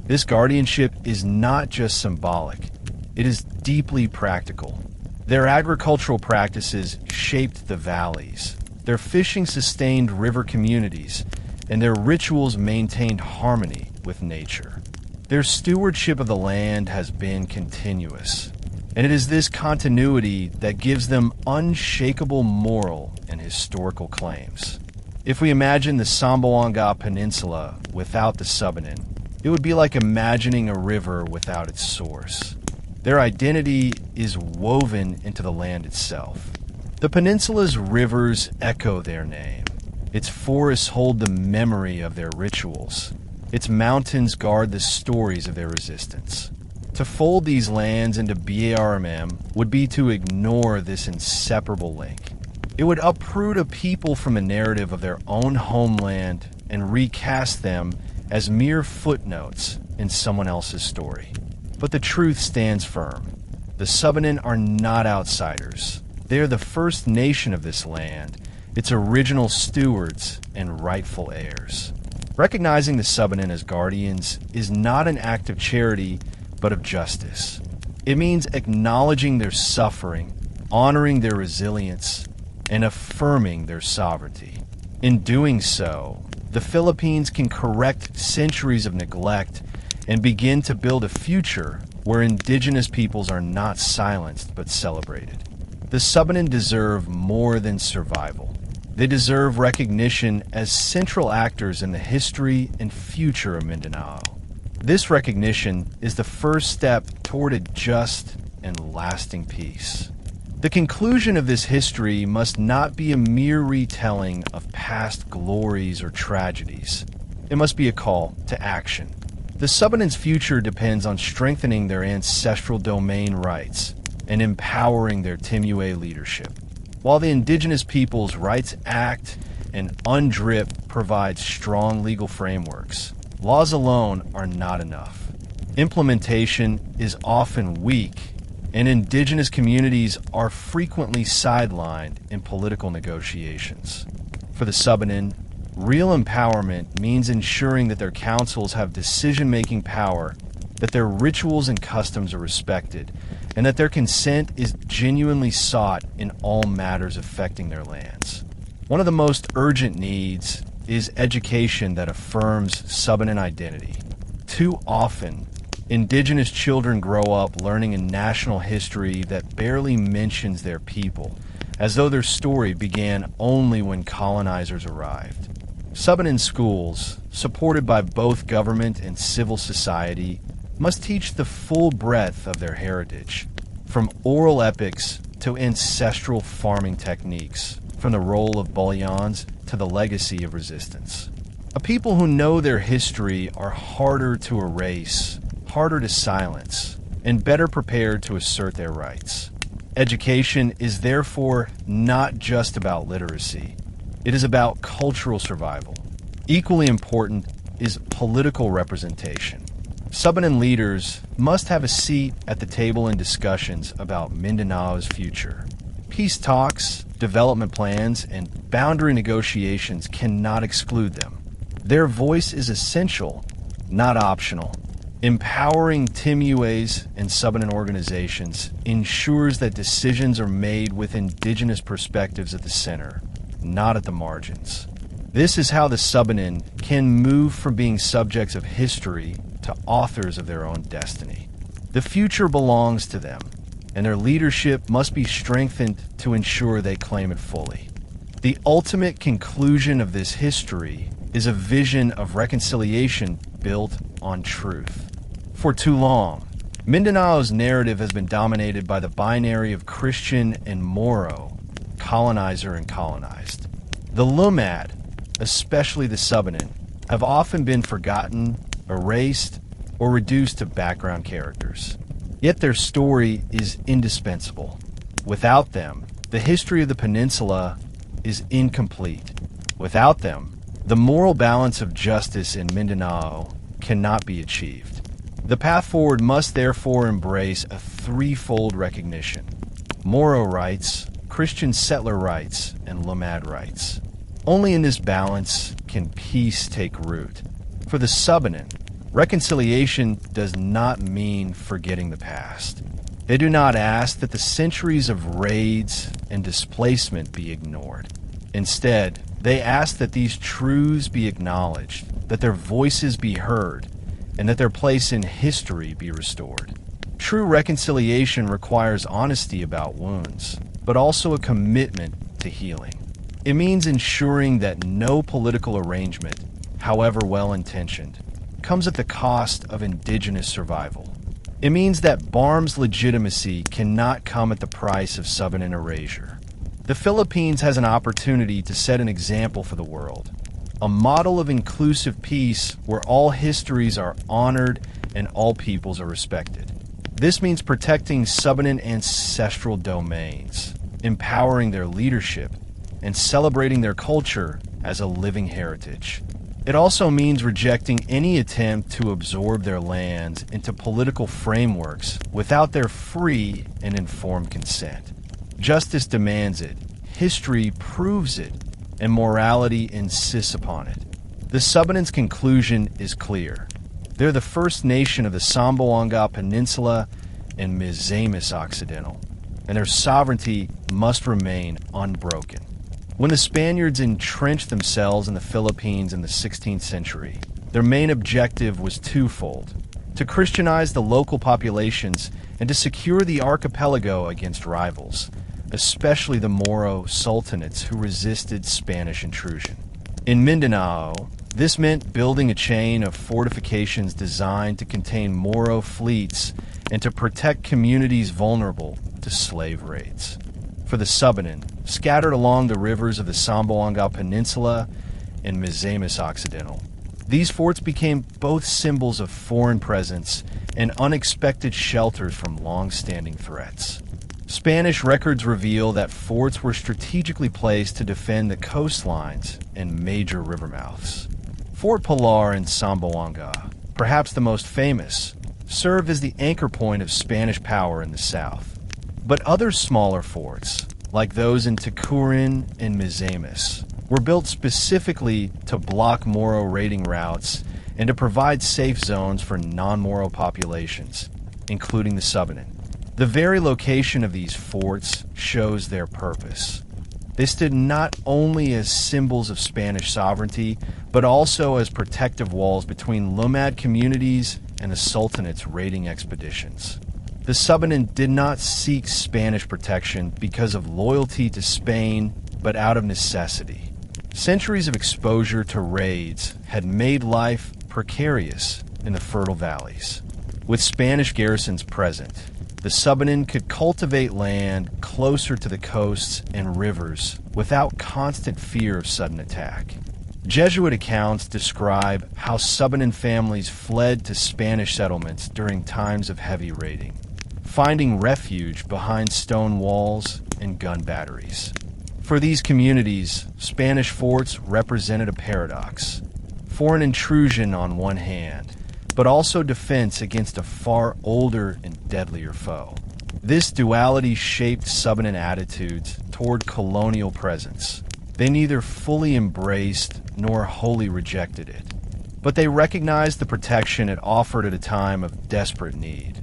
This guardianship is not just symbolic, it is deeply practical. Their agricultural practices shaped the valleys, their fishing sustained river communities, and their rituals maintained harmony with nature. Their stewardship of the land has been continuous, and it is this continuity that gives them unshakable moral and historical claims. If we imagine the Zamboanga Peninsula without the Subanen, it would be like imagining a river without its source. Their identity is woven into the land itself. The peninsula's rivers echo their name. Its forests hold the memory of their rituals. Its mountains guard the stories of their resistance. To fold these lands into BARMM would be to ignore this inseparable link. It would uproot a people from a narrative of their own homeland and recast them as mere footnotes in someone else's story. But the truth stands firm. The Subanen are not outsiders. They are the first nation of this land, its original stewards and rightful heirs. Recognizing the Subanen as guardians is not an act of charity, but of justice. It means acknowledging their suffering, honoring their resilience, and affirming their sovereignty. In doing so, the Philippines can correct centuries of neglect and begin to build a future where indigenous peoples are not silenced but celebrated. The Subanen deserve more than survival. They deserve recognition as central actors in the history and future of Mindanao. This recognition is the first step toward a just and lasting peace. The conclusion of this history must not be a mere retelling of past glories or tragedies. It must be a call to action. The Subanen's future depends on strengthening their ancestral domain rights and empowering their timuay leadership. While the Indigenous Peoples' Rights Act and UNDRIP provide strong legal frameworks, laws alone are not enough. Implementation is often weak, and Indigenous communities are frequently sidelined in political negotiations. For the Subanen, real empowerment means ensuring that their councils have decision-making power, that their rituals and customs are respected, and that their consent is genuinely sought in all matters affecting their lands. One of the most urgent needs is education that affirms Subanen identity. Too often, Indigenous children grow up learning a national history that barely mentions their people, as though their story began only when colonizers arrived. Subanen schools, supported by both government and civil society, must teach the full breadth of their heritage, from oral epics to ancestral farming techniques, from the role of bullions to the legacy of resistance. A people who know their history are harder to erase, harder to silence, and better prepared to assert their rights. Education is therefore not just about literacy. It is about cultural survival. Equally important is political representation. Subanen leaders must have a seat at the table in discussions about Mindanao's future. Peace talks, development plans, and boundary negotiations cannot exclude them. Their voice is essential, not optional. Empowering timuays and Subanen organizations ensures that decisions are made with Indigenous perspectives at the center, not at the margins. This is how the Subanen can move from being subjects of history to authors of their own destiny. The future belongs to them, and their leadership must be strengthened to ensure they claim it fully. The ultimate conclusion of this history is a vision of reconciliation built on truth. For too long, Mindanao's narrative has been dominated by the binary of Christian and Moro, colonizer and colonized. The Lumad, especially the Subanen, have often been forgotten, erased, or reduced to background characters. Yet their story is indispensable. Without them, the history of the peninsula is incomplete. Without them, the moral balance of justice in Mindanao cannot be achieved. The path forward must therefore embrace a threefold recognition: Moro rights, Christian settler rights, and Lumad rights. Only in this balance can peace take root. For the Subanen, reconciliation does not mean forgetting the past. They do not ask that the centuries of raids and displacement be ignored. Instead, they ask that these truths be acknowledged, that their voices be heard, and that their place in history be restored. True reconciliation requires honesty about wounds, but also a commitment to healing. It means ensuring that no political arrangement, however well-intentioned, comes at the cost of Indigenous survival. It means that BARMM's legitimacy cannot come at the price of Subanen erasure. The Philippines has an opportunity to set an example for the world, a model of inclusive peace where all histories are honored and all peoples are respected. This means protecting Subanen ancestral domains, empowering their leadership, and celebrating their culture as a living heritage. It also means rejecting any attempt to absorb their lands into political frameworks without their free and informed consent. Justice demands it, history proves it, and morality insists upon it. The Subanen's conclusion is clear. They're the first nation of the Zamboanga Peninsula and Misamis Occidental, and their sovereignty must remain unbroken. When the Spaniards entrenched themselves in the Philippines in the 16th century, their main objective was twofold: to Christianize the local populations and to secure the archipelago against rivals, especially the Moro Sultanates who resisted Spanish intrusion. In Mindanao, this meant building a chain of fortifications designed to contain Moro fleets and to protect communities vulnerable to slave raids. For the Subanen, scattered along the rivers of the Zamboanga Peninsula and Misamis Occidental, these forts became both symbols of foreign presence and unexpected shelters from long-standing threats. Spanish records reveal that forts were strategically placed to defend the coastlines and major river mouths. Fort Pilar in Zamboanga, perhaps the most famous, served as the anchor point of Spanish power in the south. But other smaller forts, like those in Timuay and Misamis, were built specifically to block Moro raiding routes and to provide safe zones for non-Moro populations, including the Subanen. The very location of these forts shows their purpose. They stood not only as symbols of Spanish sovereignty, but also as protective walls between nomad communities and the Sultanates' raiding expeditions. The Subanen did not seek Spanish protection because of loyalty to Spain, but out of necessity. Centuries of exposure to raids had made life precarious in the fertile valleys. With Spanish garrisons present, the Subanen could cultivate land closer to the coasts and rivers without constant fear of sudden attack. Jesuit accounts describe how Subanen families fled to Spanish settlements during times of heavy raiding, finding refuge behind stone walls and gun batteries. For these communities, Spanish forts represented a paradox: foreign intrusion on one hand, but also defense against a far older and deadlier foe. This duality shaped Subanen attitudes toward colonial presence. They neither fully embraced nor wholly rejected it, but they recognized the protection it offered at a time of desperate need.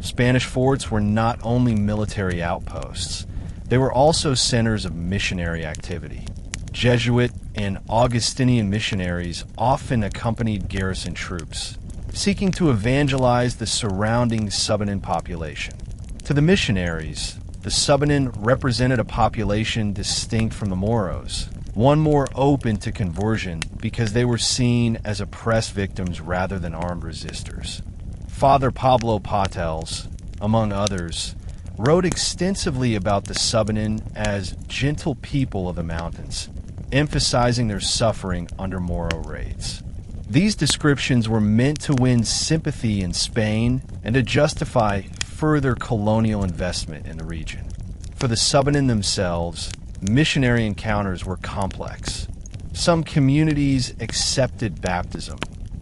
Spanish forts were not only military outposts, they were also centers of missionary activity. Jesuit and Augustinian missionaries often accompanied garrison troops, seeking to evangelize the surrounding Subanen population. To the missionaries, the Subanen represented a population distinct from the Moros, one more open to conversion because they were seen as oppressed victims rather than armed resistors. Father Pablo Patels, among others, wrote extensively about the Subanen as gentle people of the mountains, emphasizing their suffering under Moro raids. These descriptions were meant to win sympathy in Spain and to justify further colonial investment in the region. For the Subanen themselves, missionary encounters were complex. Some communities accepted baptism,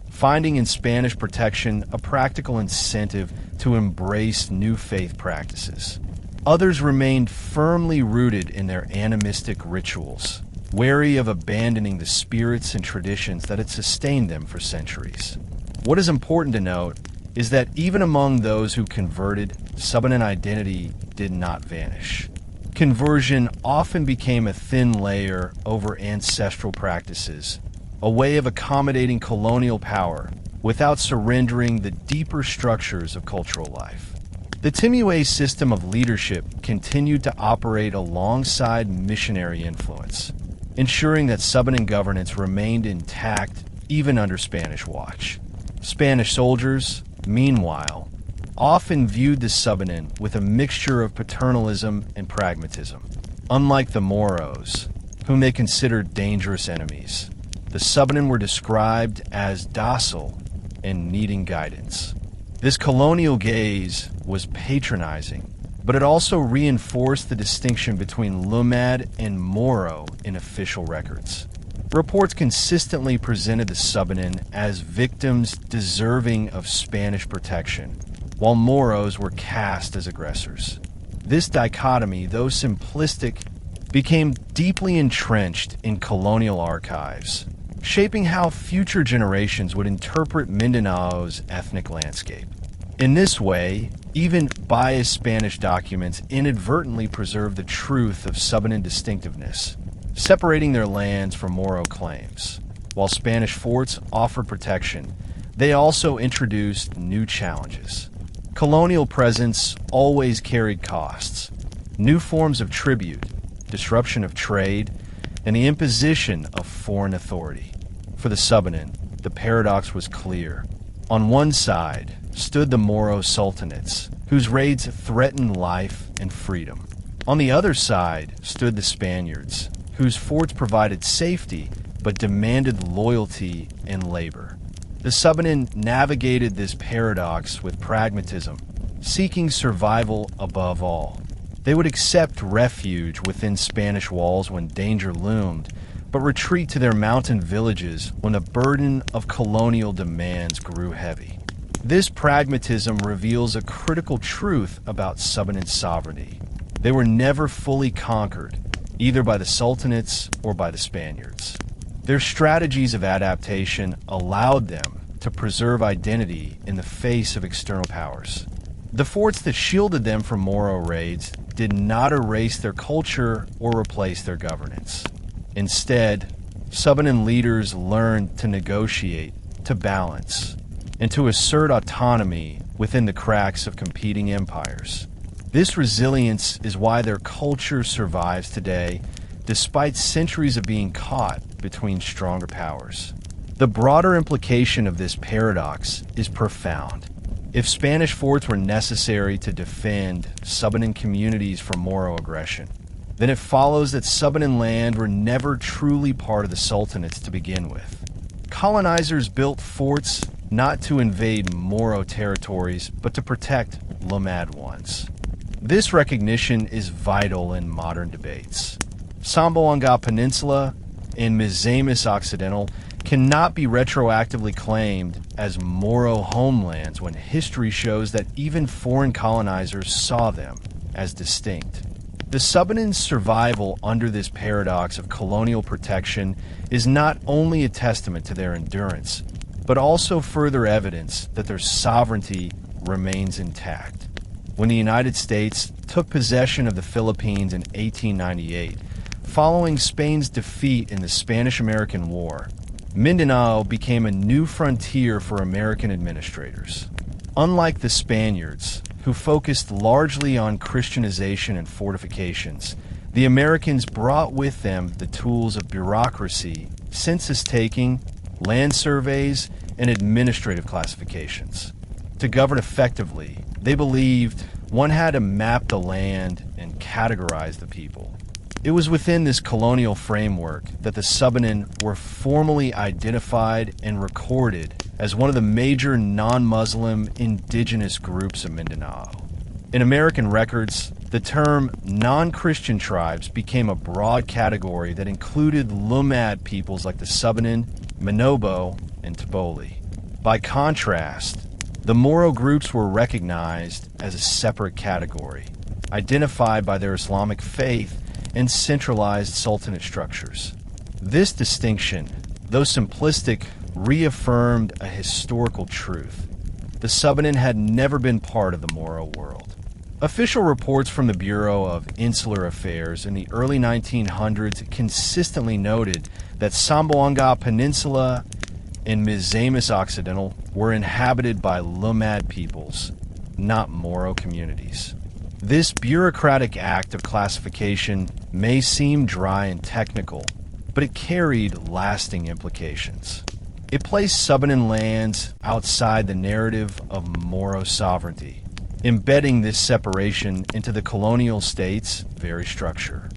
finding in Spanish protection a practical incentive to embrace new faith practices. Others remained firmly rooted in their animistic rituals, wary of abandoning the spirits and traditions that had sustained them for centuries. What is important to note is that even among those who converted, Subanen identity did not vanish. Conversion often became a thin layer over ancestral practices, a way of accommodating colonial power without surrendering the deeper structures of cultural life. The timuay system of leadership continued to operate alongside missionary influence, ensuring that Subanen governance remained intact even under Spanish watch. Spanish soldiers, meanwhile, often viewed the Subanen with a mixture of paternalism and pragmatism. Unlike the Moros, whom they considered dangerous enemies, the Subanen were described as docile and needing guidance. This colonial gaze was patronizing, but it also reinforced the distinction between nomad and Moro in official records. Reports consistently presented the Subanen as victims deserving of Spanish protection, while Moros were cast as aggressors. This dichotomy, though simplistic, became deeply entrenched in colonial archives, shaping how future generations would interpret Mindanao's ethnic landscape. In this way, even biased Spanish documents inadvertently preserve the truth of Subanen distinctiveness, separating their lands from Moro claims. While Spanish forts offered protection, they also introduced new challenges. Colonial presence always carried costs, new forms of tribute, disruption of trade, and the imposition of foreign authority. For the Subanen, the paradox was clear. On one side, stood the Moro Sultanates, whose raids threatened life and freedom. On the other side stood the Spaniards, whose forts provided safety but demanded loyalty and labor. The Subanen navigated this paradox with pragmatism, seeking survival above all. They would accept refuge within Spanish walls when danger loomed, but retreat to their mountain villages when the burden of colonial demands grew heavy. This pragmatism reveals a critical truth about Subanen sovereignty. They were never fully conquered, either by the Sultanates or by the Spaniards. Their strategies of adaptation allowed them to preserve identity in the face of external powers. The forts that shielded them from Moro raids did not erase their culture or replace their governance. Instead, Subanen leaders learned to negotiate, to balance, and to assert autonomy within the cracks of competing empires. This resilience is why their culture survives today, despite centuries of being caught between stronger powers. The broader implication of this paradox is profound. If Spanish forts were necessary to defend Subanen communities from Moro aggression, then it follows that Subanen land were never truly part of the Sultanates to begin with. Colonizers built forts not to invade Moro territories, but to protect Lumad ones. This recognition is vital in modern debates. Zamboanga Peninsula and Misamis Occidental cannot be retroactively claimed as Moro homelands when history shows that even foreign colonizers saw them as distinct. The Subanen's survival under this paradox of colonial protection is not only a testament to their endurance, but also further evidence that their sovereignty remains intact. When the United States took possession of the Philippines in 1898, following Spain's defeat in the Spanish-American War, Mindanao became a new frontier for American administrators. Unlike the Spaniards, who focused largely on Christianization and fortifications, the Americans brought with them the tools of bureaucracy, census-taking, land surveys, and administrative classifications. To govern effectively, they believed one had to map the land and categorize the people. It was within this colonial framework that the Subanen were formally identified and recorded as one of the major non-Muslim indigenous groups of Mindanao. In American records, the term non-Christian tribes became a broad category that included Lumad peoples like the Subanen, Manobo, and Taboli. By contrast, the Moro groups were recognized as a separate category, identified by their Islamic faith and centralized sultanate structures. This distinction, though simplistic, reaffirmed a historical truth. The Subanen had never been part of the Moro world. Official reports from the Bureau of Insular Affairs in the early 1900s consistently noted that Zamboanga Peninsula and Misamis Occidental were inhabited by Lumad peoples, not Moro communities. This bureaucratic act of classification may seem dry and technical, but it carried lasting implications. It placed Subanen lands outside the narrative of Moro sovereignty, embedding this separation into the colonial state's very structure.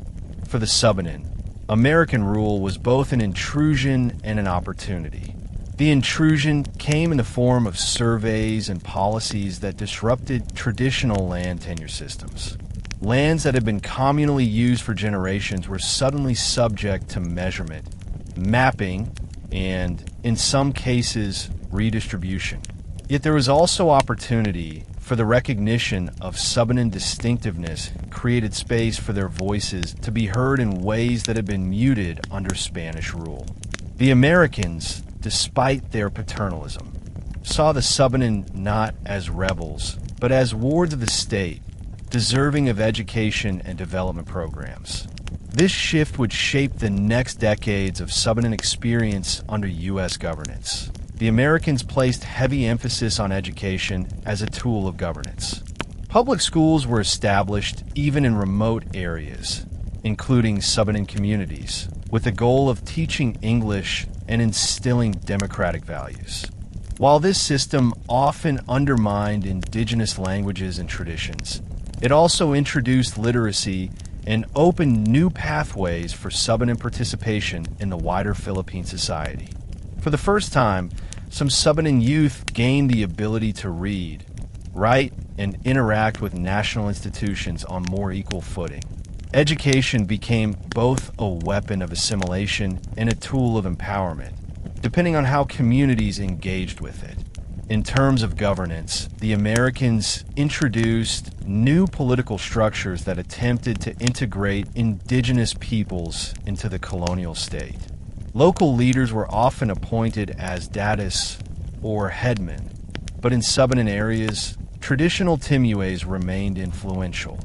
For the Subanen, American rule was both an intrusion and an opportunity. The intrusion came in the form of surveys and policies that disrupted traditional land tenure systems. Lands that had been communally used for generations were suddenly subject to measurement, mapping, and, in some cases, redistribution. Yet there was also opportunity for the recognition of Subanen distinctiveness created space for their voices to be heard in ways that had been muted under Spanish rule. The Americans, despite their paternalism, saw the Subanen not as rebels, but as wards of the state, deserving of education and development programs. This shift would shape the next decades of Subanen experience under U.S. governance. The Americans placed heavy emphasis on education as a tool of governance. Public schools were established even in remote areas, including Subanen communities, with the goal of teaching English and instilling democratic values. While this system often undermined indigenous languages and traditions, it also introduced literacy and opened new pathways for Subanen participation in the wider Philippine society. For the first time, some Subanen youth gained the ability to read, write, and interact with national institutions on more equal footing. Education became both a weapon of assimilation and a tool of empowerment, depending on how communities engaged with it. In terms of governance, the Americans introduced new political structures that attempted to integrate indigenous peoples into the colonial state. Local leaders were often appointed as datus or headmen, but in Subanen areas, traditional timuays remained influential.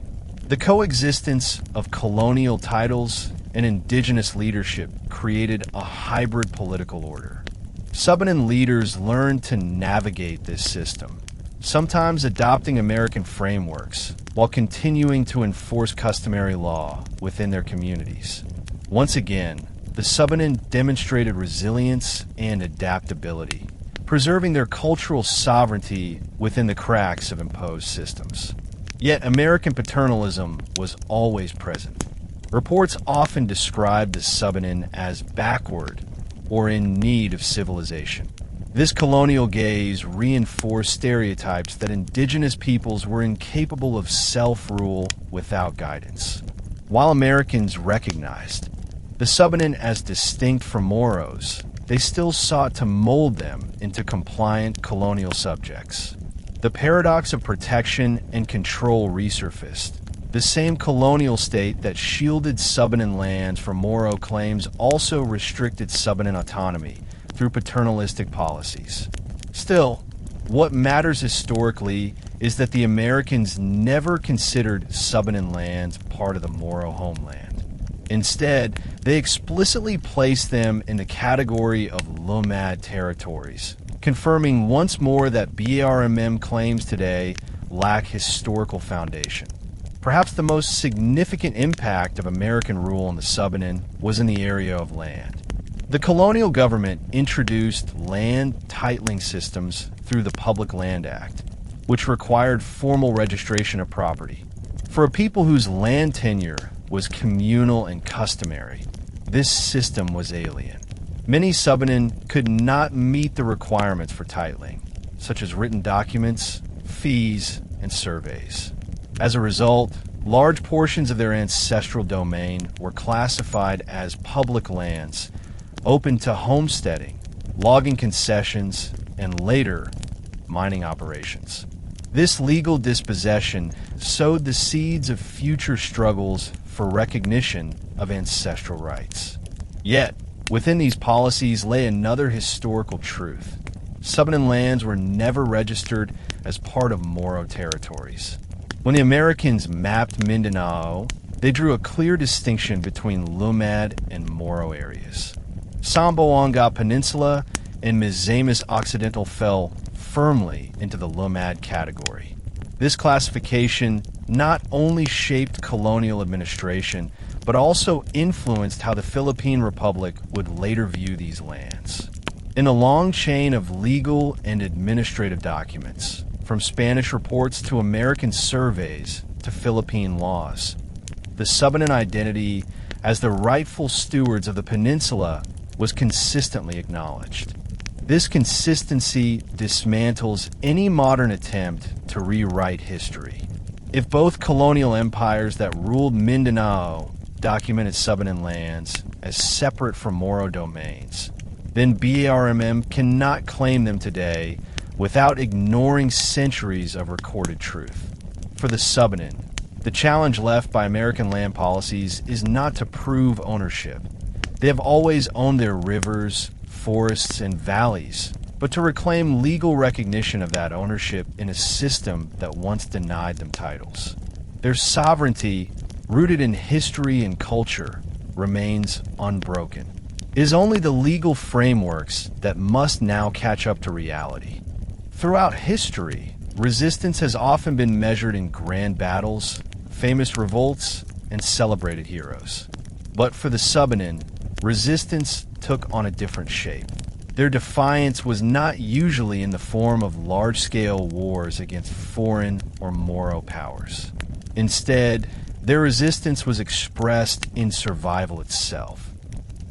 The coexistence of colonial titles and indigenous leadership created a hybrid political order. Subanen leaders learned to navigate this system, sometimes adopting American frameworks while continuing to enforce customary law within their communities. Once again, the Subanen demonstrated resilience and adaptability, preserving their cultural sovereignty within the cracks of imposed systems. Yet American paternalism was always present. Reports often described the Subanen as backward or in need of civilization. This colonial gaze reinforced stereotypes that indigenous peoples were incapable of self-rule without guidance. While Americans recognized the Subanen as distinct from Moros, they still sought to mold them into compliant colonial subjects. The paradox of protection and control resurfaced. The same colonial state that shielded Subanen lands from Moro claims also restricted Subanen autonomy through paternalistic policies. Still, what matters historically is that the Americans never considered Subanen lands part of the Moro homeland. Instead, they explicitly placed them in the category of Lumad territories, confirming once more that BARMM claims today lack historical foundation. Perhaps the most significant impact of American rule on the Subanen was in the area of land. The colonial government introduced land titling systems through the Public Land Act, which required formal registration of property. For a people whose land tenure was communal and customary, this system was alien. Many Subanen could not meet the requirements for titling, such as written documents, fees, and surveys. As a result, large portions of their ancestral domain were classified as public lands, open to homesteading, logging concessions, and later, mining operations. This legal dispossession sowed the seeds of future struggles for recognition of ancestral rights. Yet, within these policies lay another historical truth. Subanen lands were never registered as part of Moro territories. When the Americans mapped Mindanao, they drew a clear distinction between Lumad and Moro areas. Zamboanga Peninsula and Misamis Occidental fell firmly into the Lumad category. This classification not only shaped colonial administration, but also influenced how the Philippine Republic would later view these lands. In a long chain of legal and administrative documents, from Spanish reports to American surveys to Philippine laws, the Subanen identity as the rightful stewards of the peninsula was consistently acknowledged. This consistency dismantles any modern attempt to rewrite history. If both colonial empires that ruled Mindanao documented Subanen lands as separate from Moro domains, then BARMM cannot claim them today without ignoring centuries of recorded truth. For the Subanen, the challenge left by American land policies is not to prove ownership. They have always owned their rivers, forests, and valleys, but to reclaim legal recognition of that ownership in a system that once denied them titles. Their sovereignty, rooted in history and culture, remains unbroken. It is only the legal frameworks that must now catch up to reality. Throughout history, resistance has often been measured in grand battles, famous revolts, and celebrated heroes. But for the Subanen, resistance took on a different shape. Their defiance was not usually in the form of large-scale wars against foreign or Moro powers. Instead, their resistance was expressed in survival itself.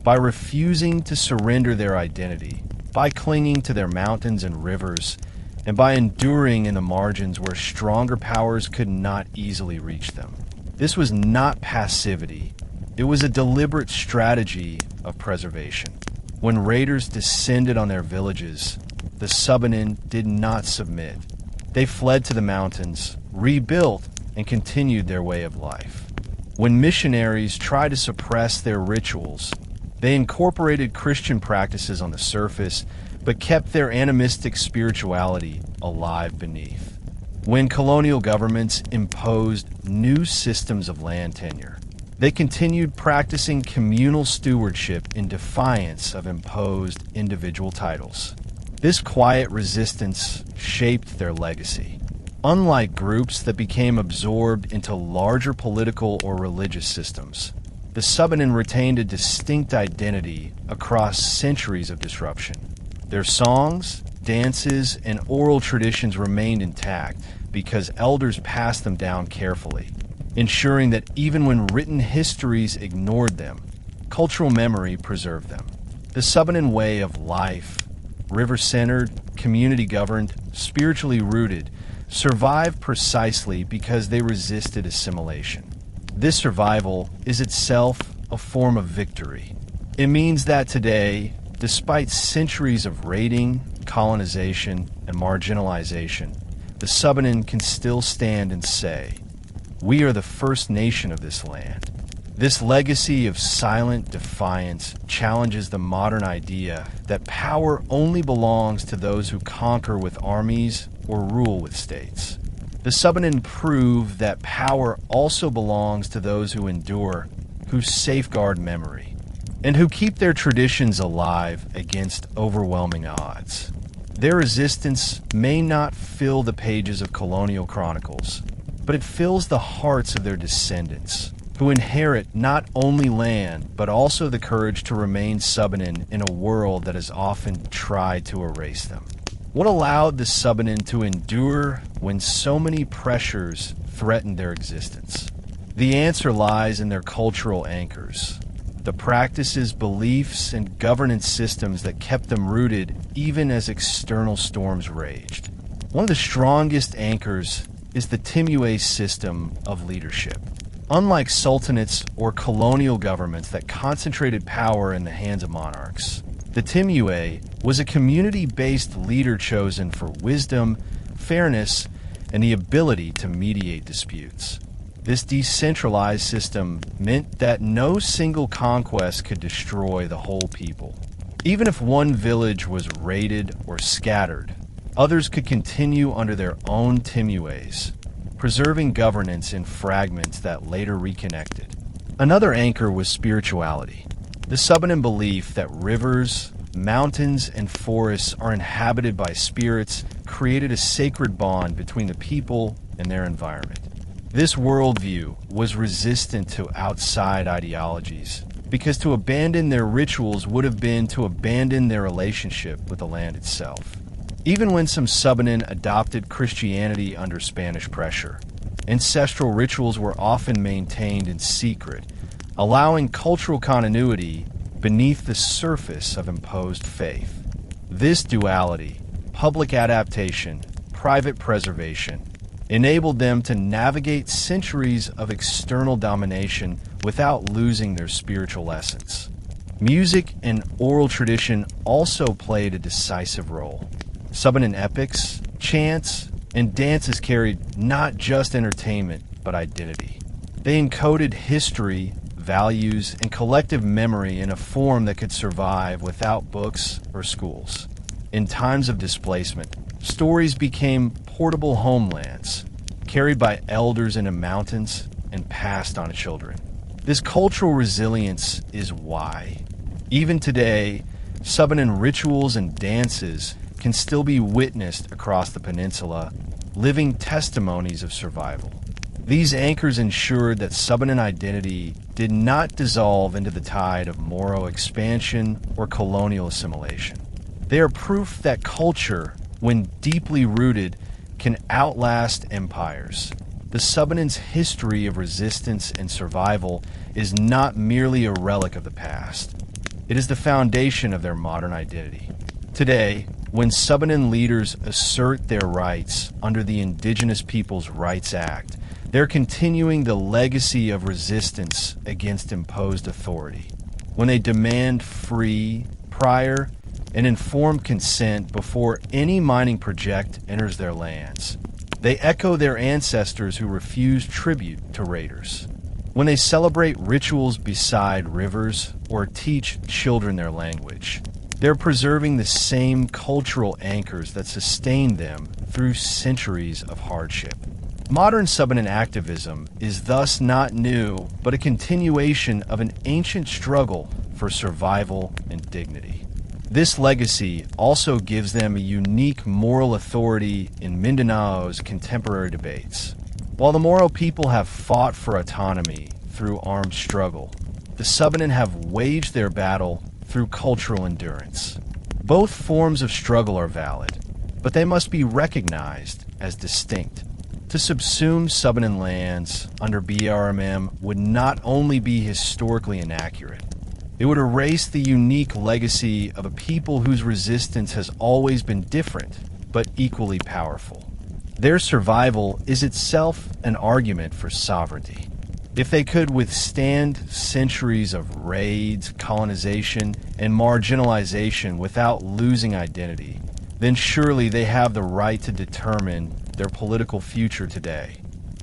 By refusing to surrender their identity, by clinging to their mountains and rivers, and by enduring in the margins where stronger powers could not easily reach them. This was not passivity. It was a deliberate strategy of preservation. When raiders descended on their villages, the Subanen did not submit. They fled to the mountains, rebuilt, and continued their way of life. When missionaries tried to suppress their rituals, they incorporated Christian practices on the surface, but kept their animistic spirituality alive beneath. When colonial governments imposed new systems of land tenure, they continued practicing communal stewardship in defiance of imposed individual titles. This quiet resistance shaped their legacy. Unlike groups that became absorbed into larger political or religious systems, the Subanen retained a distinct identity across centuries of disruption. Their songs, dances, and oral traditions remained intact because elders passed them down carefully, ensuring that even when written histories ignored them, cultural memory preserved them. The Subanen way of life, river-centered, community-governed, spiritually rooted, survived precisely because they resisted assimilation. This survival is itself a form of victory. It means that today, despite centuries of raiding, colonization, and marginalization, the Subanen can still stand and say, "We are the first nation of this land." This legacy of silent defiance challenges the modern idea that power only belongs to those who conquer with armies or rule with states. The Subanen prove that power also belongs to those who endure, who safeguard memory, and who keep their traditions alive against overwhelming odds. Their resistance may not fill the pages of colonial chronicles, but it fills the hearts of their descendants, who inherit not only land, but also the courage to remain Subanen in a world that has often tried to erase them. What allowed the Subanen to endure when so many pressures threatened their existence? The answer lies in their cultural anchors, the practices, beliefs, and governance systems that kept them rooted even as external storms raged. One of the strongest anchors is the timuay system of leadership. Unlike sultanates or colonial governments that concentrated power in the hands of monarchs, the timuay was a community-based leader chosen for wisdom, fairness, and the ability to mediate disputes. This decentralized system meant that no single conquest could destroy the whole people. Even if one village was raided or scattered, others could continue under their own timuays, preserving governance in fragments that later reconnected. Another anchor was spirituality. The Subanen belief that rivers, mountains, and forests are inhabited by spirits created a sacred bond between the people and their environment. This worldview was resistant to outside ideologies, because to abandon their rituals would have been to abandon their relationship with the land itself. Even when some Subanen adopted Christianity under Spanish pressure, ancestral rituals were often maintained in secret, allowing cultural continuity beneath the surface of imposed faith. This duality, public adaptation, private preservation, enabled them to navigate centuries of external domination without losing their spiritual essence. Music and oral tradition also played a decisive role. Subanen epics, chants, and dances carried not just entertainment, but identity. They encoded history, values, and collective memory in a form that could survive without books or schools. In times of displacement, stories became portable homelands, carried by elders in the mountains and passed on to children. This cultural resilience is why, even today, Subanen rituals and dances can still be witnessed across the peninsula, living testimonies of survival. These anchors ensured that Subanen identity did not dissolve into the tide of Moro expansion or colonial assimilation. They are proof that culture, when deeply rooted, can outlast empires. The Subanen's history of resistance and survival is not merely a relic of the past. It is the foundation of their modern identity. Today, when Subanen leaders assert their rights under the Indigenous Peoples' Rights Act, they're continuing the legacy of resistance against imposed authority. When they demand free, prior, and informed consent before any mining project enters their lands, they echo their ancestors who refused tribute to raiders. When they celebrate rituals beside rivers or teach children their language, they're preserving the same cultural anchors that sustained them through centuries of hardship. Modern Subanen activism is thus not new, but a continuation of an ancient struggle for survival and dignity. This legacy also gives them a unique moral authority in Mindanao's contemporary debates. While the Moro people have fought for autonomy through armed struggle, the Subanen have waged their battle through cultural endurance. Both forms of struggle are valid, but they must be recognized as distinct. To subsume Subanen lands under BARMM would not only be historically inaccurate, it would erase the unique legacy of a people whose resistance has always been different, but equally powerful. Their survival is itself an argument for sovereignty. If they could withstand centuries of raids, colonization, and marginalization without losing identity, then surely they have the right to determine their political future today.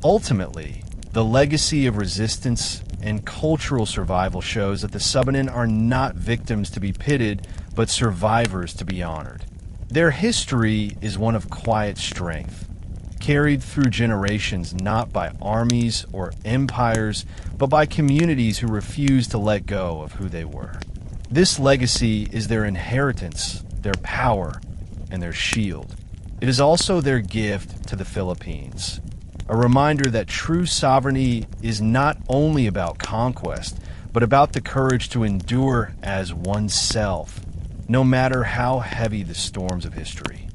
Ultimately, the legacy of resistance and cultural survival shows that the Subanen are not victims to be pitted, but survivors to be honored. Their history is one of quiet strength, carried through generations not by armies or empires, but by communities who refused to let go of who they were. This legacy is their inheritance, their power, and their shield. It is also their gift to the Philippines, a reminder that true sovereignty is not only about conquest, but about the courage to endure as oneself, no matter how heavy the storms of history.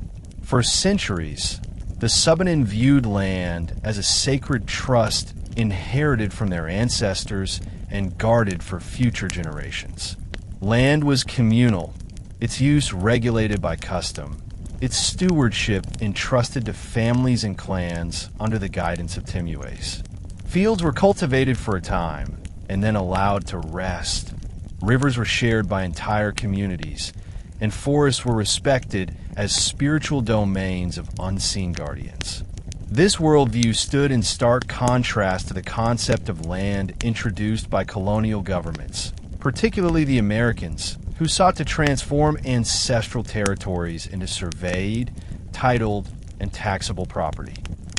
For centuries, the Subanen viewed land as a sacred trust inherited from their ancestors and guarded for future generations. Land was communal, its use regulated by custom, its stewardship entrusted to families and clans under the guidance of timuays. Fields were cultivated for a time and then allowed to rest. Rivers were shared by entire communities, and forests were respected as spiritual domains of unseen guardians. This worldview stood in stark contrast to the concept of land introduced by colonial governments, particularly the Americans, who sought to transform ancestral territories into surveyed, titled, and taxable property.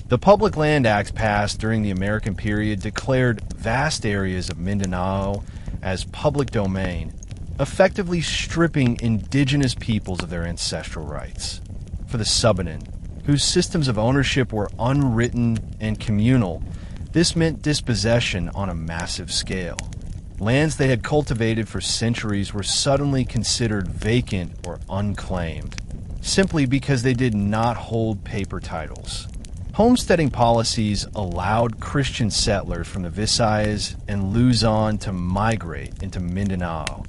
The Public Land Acts passed during the American period declared vast areas of Mindanao as public domain, effectively stripping indigenous peoples of their ancestral rights. For the Subanen, whose systems of ownership were unwritten and communal, this meant dispossession on a massive scale. Lands they had cultivated for centuries were suddenly considered vacant or unclaimed, simply because they did not hold paper titles. Homesteading policies allowed Christian settlers from the Visayas and Luzon to migrate into Mindanao,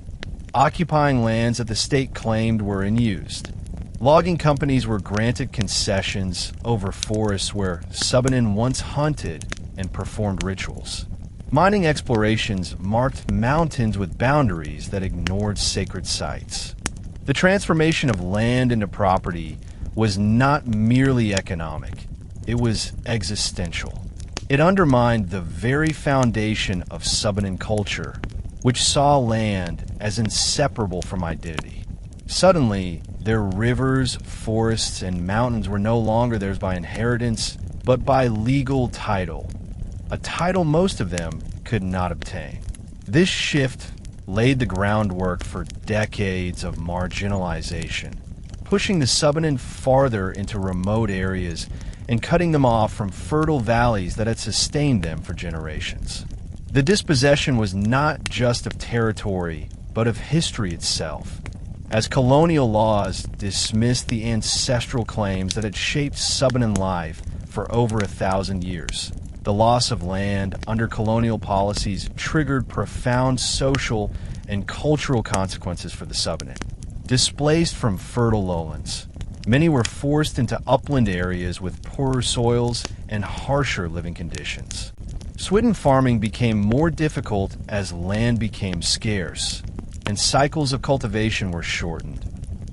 occupying lands that the state claimed were unused. Logging companies were granted concessions over forests where Subanen once hunted and performed rituals. Mining explorations marked mountains with boundaries that ignored sacred sites. The transformation of land into property was not merely economic, it was existential. It undermined the very foundation of Subanen culture, which saw land as inseparable from identity. Suddenly, their rivers, forests, and mountains were no longer theirs by inheritance, but by legal title, a title most of them could not obtain. This shift laid the groundwork for decades of marginalization, pushing the Subanen farther into remote areas and cutting them off from fertile valleys that had sustained them for generations. The dispossession was not just of territory, but of history itself. as colonial laws dismissed the ancestral claims that had shaped Subanen life for over 1,000 years. The loss of land under colonial policies triggered profound social and cultural consequences for the Subanen. Displaced from fertile lowlands, many were forced into upland areas with poorer soils and harsher living conditions. Swidden farming became more difficult as land became scarce, and cycles of cultivation were shortened,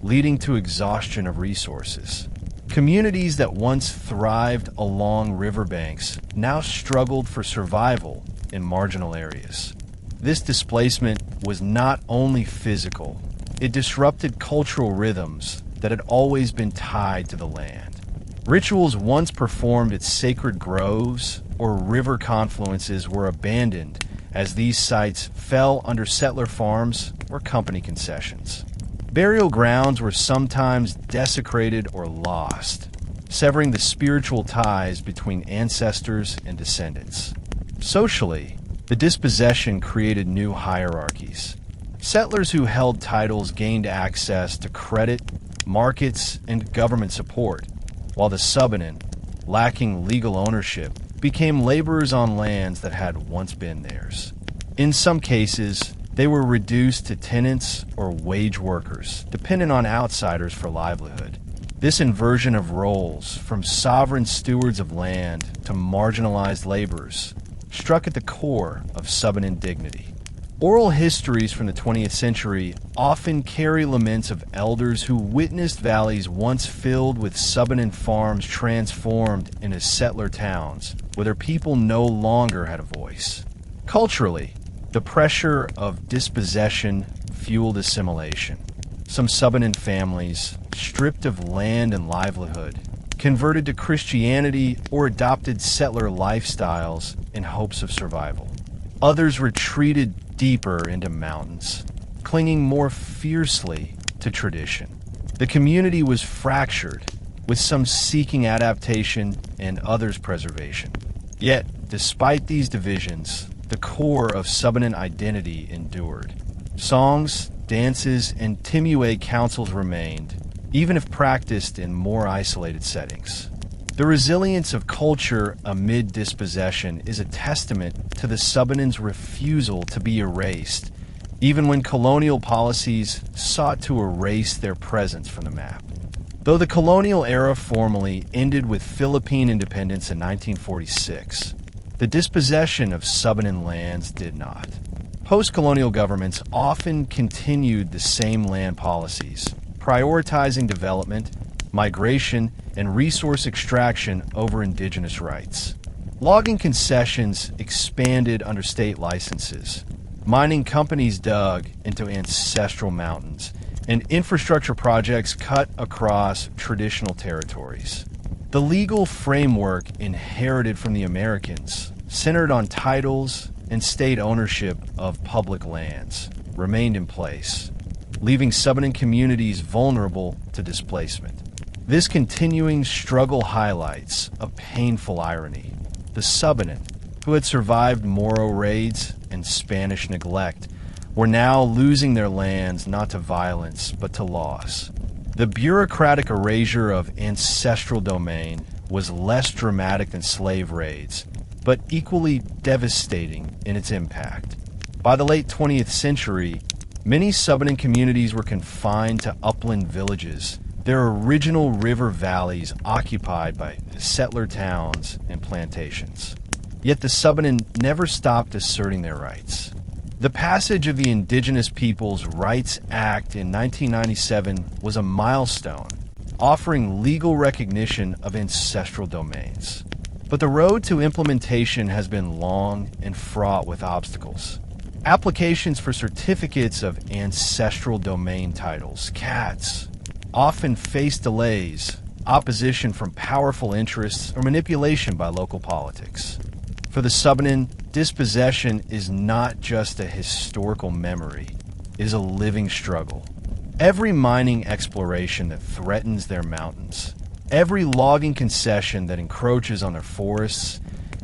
leading to exhaustion of resources. Communities that once thrived along riverbanks now struggled for survival in marginal areas. This displacement was not only physical, it disrupted cultural rhythms that had always been tied to the land. Rituals once performed at sacred groves or river confluences were abandoned as these sites fell under settler farms or company concessions. Burial grounds were sometimes desecrated or lost, severing the spiritual ties between ancestors and descendants. Socially, the dispossession created new hierarchies. Settlers who held titles gained access to credit, markets, and government support, while the Subanen, lacking legal ownership, became laborers on lands that had once been theirs. In some cases, they were reduced to tenants or wage workers, dependent on outsiders for livelihood. This inversion of roles, from sovereign stewards of land to marginalized laborers, struck at the core of Subanen dignity. Oral histories from the 20th century often carry laments of elders who witnessed valleys once filled with Subanen farms transformed into settler towns, where their people no longer had a voice. Culturally, the pressure of dispossession fueled assimilation. Some Subanen families, stripped of land and livelihood, converted to Christianity or adopted settler lifestyles in hopes of survival. Others retreated deeper into mountains, clinging more fiercely to tradition. The community was fractured, with some seeking adaptation and others preservation. Yet, despite these divisions, the core of Subanen identity endured. Songs, dances, and timuay councils remained, even if practiced in more isolated settings. The resilience of culture amid dispossession is a testament to the Subanen's refusal to be erased, even when colonial policies sought to erase their presence from the map. Though the colonial era formally ended with Philippine independence in 1946, the dispossession of Subanen lands did not. Post-colonial governments often continued the same land policies, prioritizing development, migration, and resource extraction over indigenous rights. Logging concessions expanded under state licenses. Mining companies dug into ancestral mountains, and infrastructure projects cut across traditional territories. The legal framework inherited from the Americans, centered on titles and state ownership of public lands, remained in place, leaving Subanen communities vulnerable to displacement. This continuing struggle highlights a painful irony. The Subanen, who had survived Moro raids and Spanish neglect, were now losing their lands not to violence but to loss. The bureaucratic erasure of ancestral domain was less dramatic than slave raids, but equally devastating in its impact. By the late 20th century, many Subanen communities were confined to upland villages, their original river valleys occupied by settler towns and plantations. Yet the Subanen never stopped asserting their rights. The passage of the Indigenous Peoples' Rights Act in 1997 was a milestone, offering legal recognition of ancestral domains. But the road to implementation has been long and fraught with obstacles. Applications for certificates of ancestral domain titles, CATs, often face delays, opposition from powerful interests, or manipulation by local politics. For the Subanen, dispossession is not just a historical memory, it is a living struggle. Every mining exploration that threatens their mountains, every logging concession that encroaches on their forests,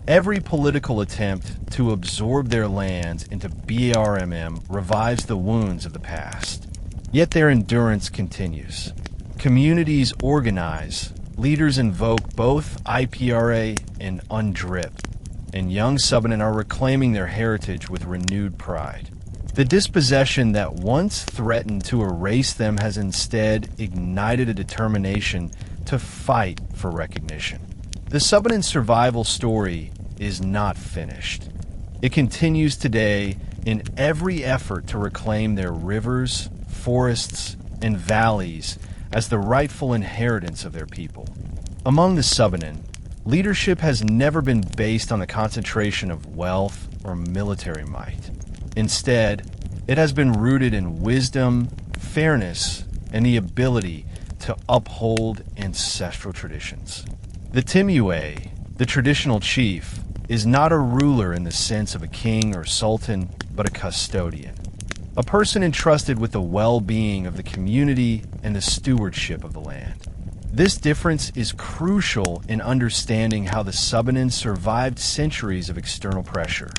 every political attempt to absorb their lands into BARMM revives the wounds of the past. Yet their endurance continues. Communities organize, leaders invoke both IPRA and UNDRIP, and young Subanen are reclaiming their heritage with renewed pride. The dispossession that once threatened to erase them has instead ignited a determination to fight for recognition. The Subanen survival story is not finished. It continues today in every effort to reclaim their rivers, forests, and valleys as the rightful inheritance of their people. Among the Subanen, leadership has never been based on the concentration of wealth or military might. Instead, it has been rooted in wisdom, fairness, and the ability to uphold ancestral traditions. The timuay, the traditional chief, is not a ruler in the sense of a king or sultan, but a custodian. A person entrusted with the well-being of the community and the stewardship of the land. This difference is crucial in understanding how the Subanen survived centuries of external pressure.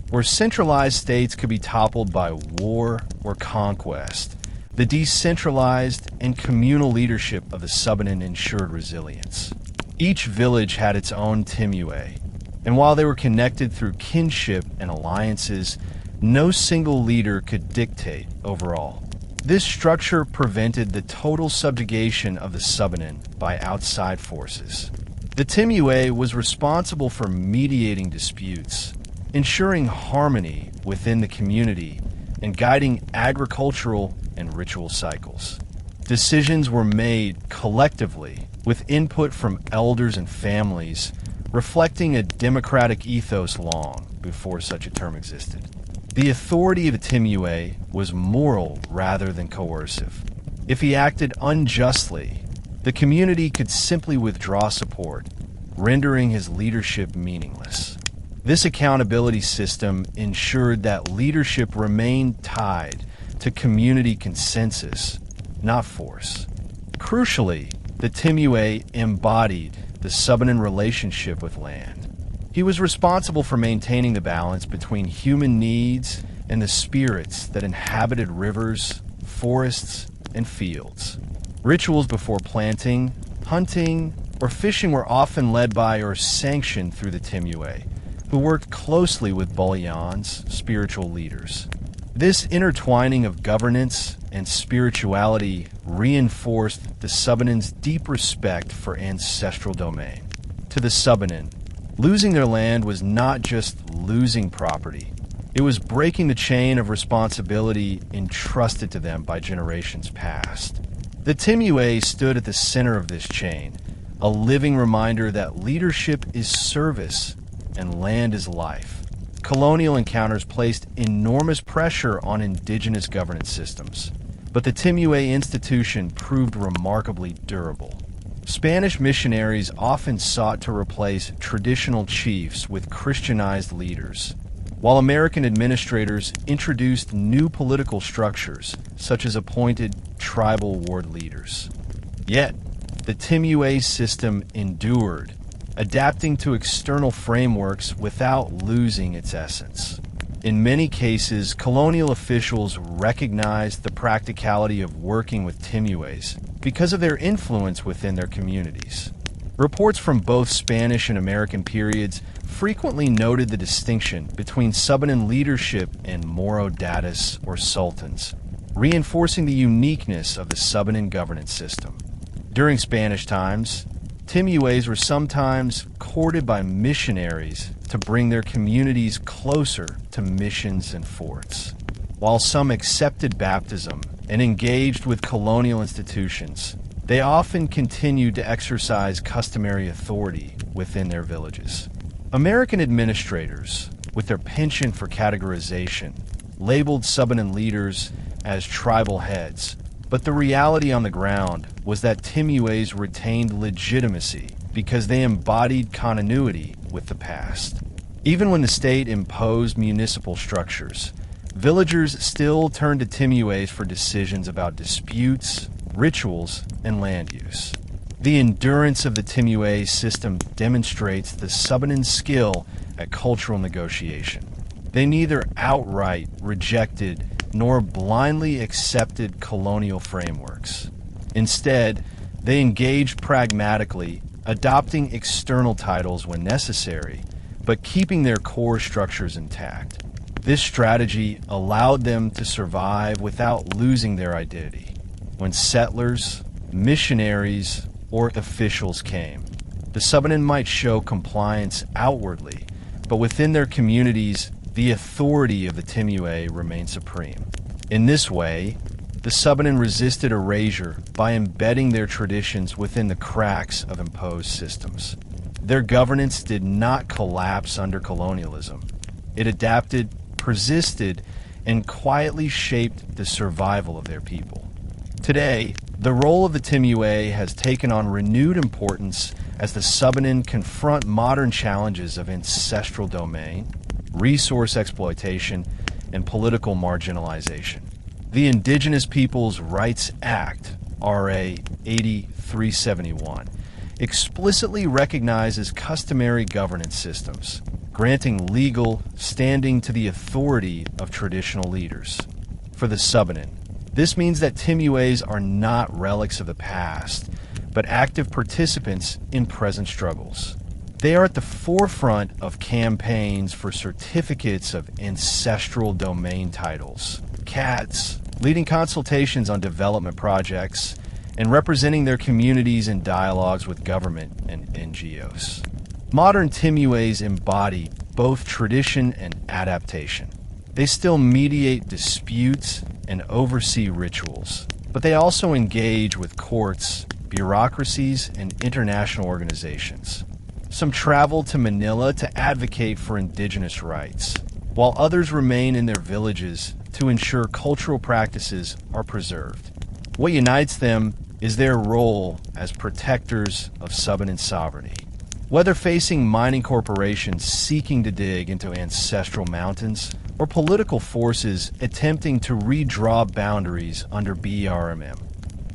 Where centralized states could be toppled by war or conquest, the decentralized and communal leadership of the Subanen ensured resilience. Each village had its own timuay, and while they were connected through kinship and alliances, no single leader could dictate overall. This structure prevented the total subjugation of the Subanen by outside forces. The timuay was responsible for mediating disputes, ensuring harmony within the community, and guiding agricultural and ritual cycles. Decisions were made collectively with input from elders and families, reflecting a democratic ethos long before such a term existed. The authority of a timuay was moral rather than coercive. If he acted unjustly, the community could simply withdraw support, rendering his leadership meaningless. This accountability system ensured that leadership remained tied to community consensus, not force. Crucially, the timuay embodied the Subanen relationship with land. He was responsible for maintaining the balance between human needs and the spirits that inhabited rivers, forests, and fields. Rituals before planting, hunting, or fishing were often led by or sanctioned through the timuay, who worked closely with bulyans, spiritual leaders. This intertwining of governance and spirituality reinforced the Subanen's deep respect for ancestral domain. To the Subanen, losing their land was not just losing property. It was breaking the chain of responsibility entrusted to them by generations past. The timuay stood at the center of this chain, a living reminder that leadership is service and land is life. Colonial encounters placed enormous pressure on indigenous governance systems, but the timuay institution proved remarkably durable. Spanish missionaries often sought to replace traditional chiefs with Christianized leaders, while American administrators introduced new political structures, such as appointed tribal ward leaders. Yet, the timuay system endured, adapting to external frameworks without losing its essence. In many cases, colonial officials recognized the practicality of working with timuays because of their influence within their communities. Reports from both Spanish and American periods frequently noted the distinction between Subanen leadership and Moro datus or sultans, reinforcing the uniqueness of the Subanen governance system. During Spanish times, timuays were sometimes courted by missionaries to bring their communities closer to missions and forts. While some accepted baptism and engaged with colonial institutions, they often continued to exercise customary authority within their villages. American administrators, with their penchant for categorization, labeled Subanen leaders as tribal heads, but the reality on the ground was that timuays retained legitimacy because they embodied continuity with the past. Even when the state imposed municipal structures, villagers still turned to timuays for decisions about disputes, rituals, and land use. The endurance of the timuay system demonstrates the Subanen skill at cultural negotiation. They neither outright rejected nor blindly accepted colonial frameworks. Instead, they engaged pragmatically, adopting external titles when necessary, but keeping their core structures intact. This strategy allowed them to survive without losing their identity. When settlers, missionaries, or officials came, the Subanen might show compliance outwardly, but within their communities, the authority of the timuay remained supreme. In this way, the Subanen resisted erasure by embedding their traditions within the cracks of imposed systems. Their governance did not collapse under colonialism. It adapted, persisted, and quietly shaped the survival of their people. Today, the role of the timuay has taken on renewed importance as the Subanen confront modern challenges of ancestral domain, resource exploitation, and political marginalization. The Indigenous Peoples' Rights Act, RA 8371, explicitly recognizes customary governance systems, granting legal standing to the authority of traditional leaders. For the Subanen, this means that timuays are not relics of the past, but active participants in present struggles. They are at the forefront of campaigns for certificates of ancestral domain titles, CATs, leading consultations on development projects, and representing their communities in dialogues with government and NGOs. Modern timuays embody both tradition and adaptation. They still mediate disputes and oversee rituals, but they also engage with courts, bureaucracies, and international organizations. Some travel to Manila to advocate for indigenous rights, while others remain in their villages to ensure cultural practices are preserved. What unites them is their role as protectors of Subanen sovereignty. Whether facing mining corporations seeking to dig into ancestral mountains, or political forces attempting to redraw boundaries under BARMM,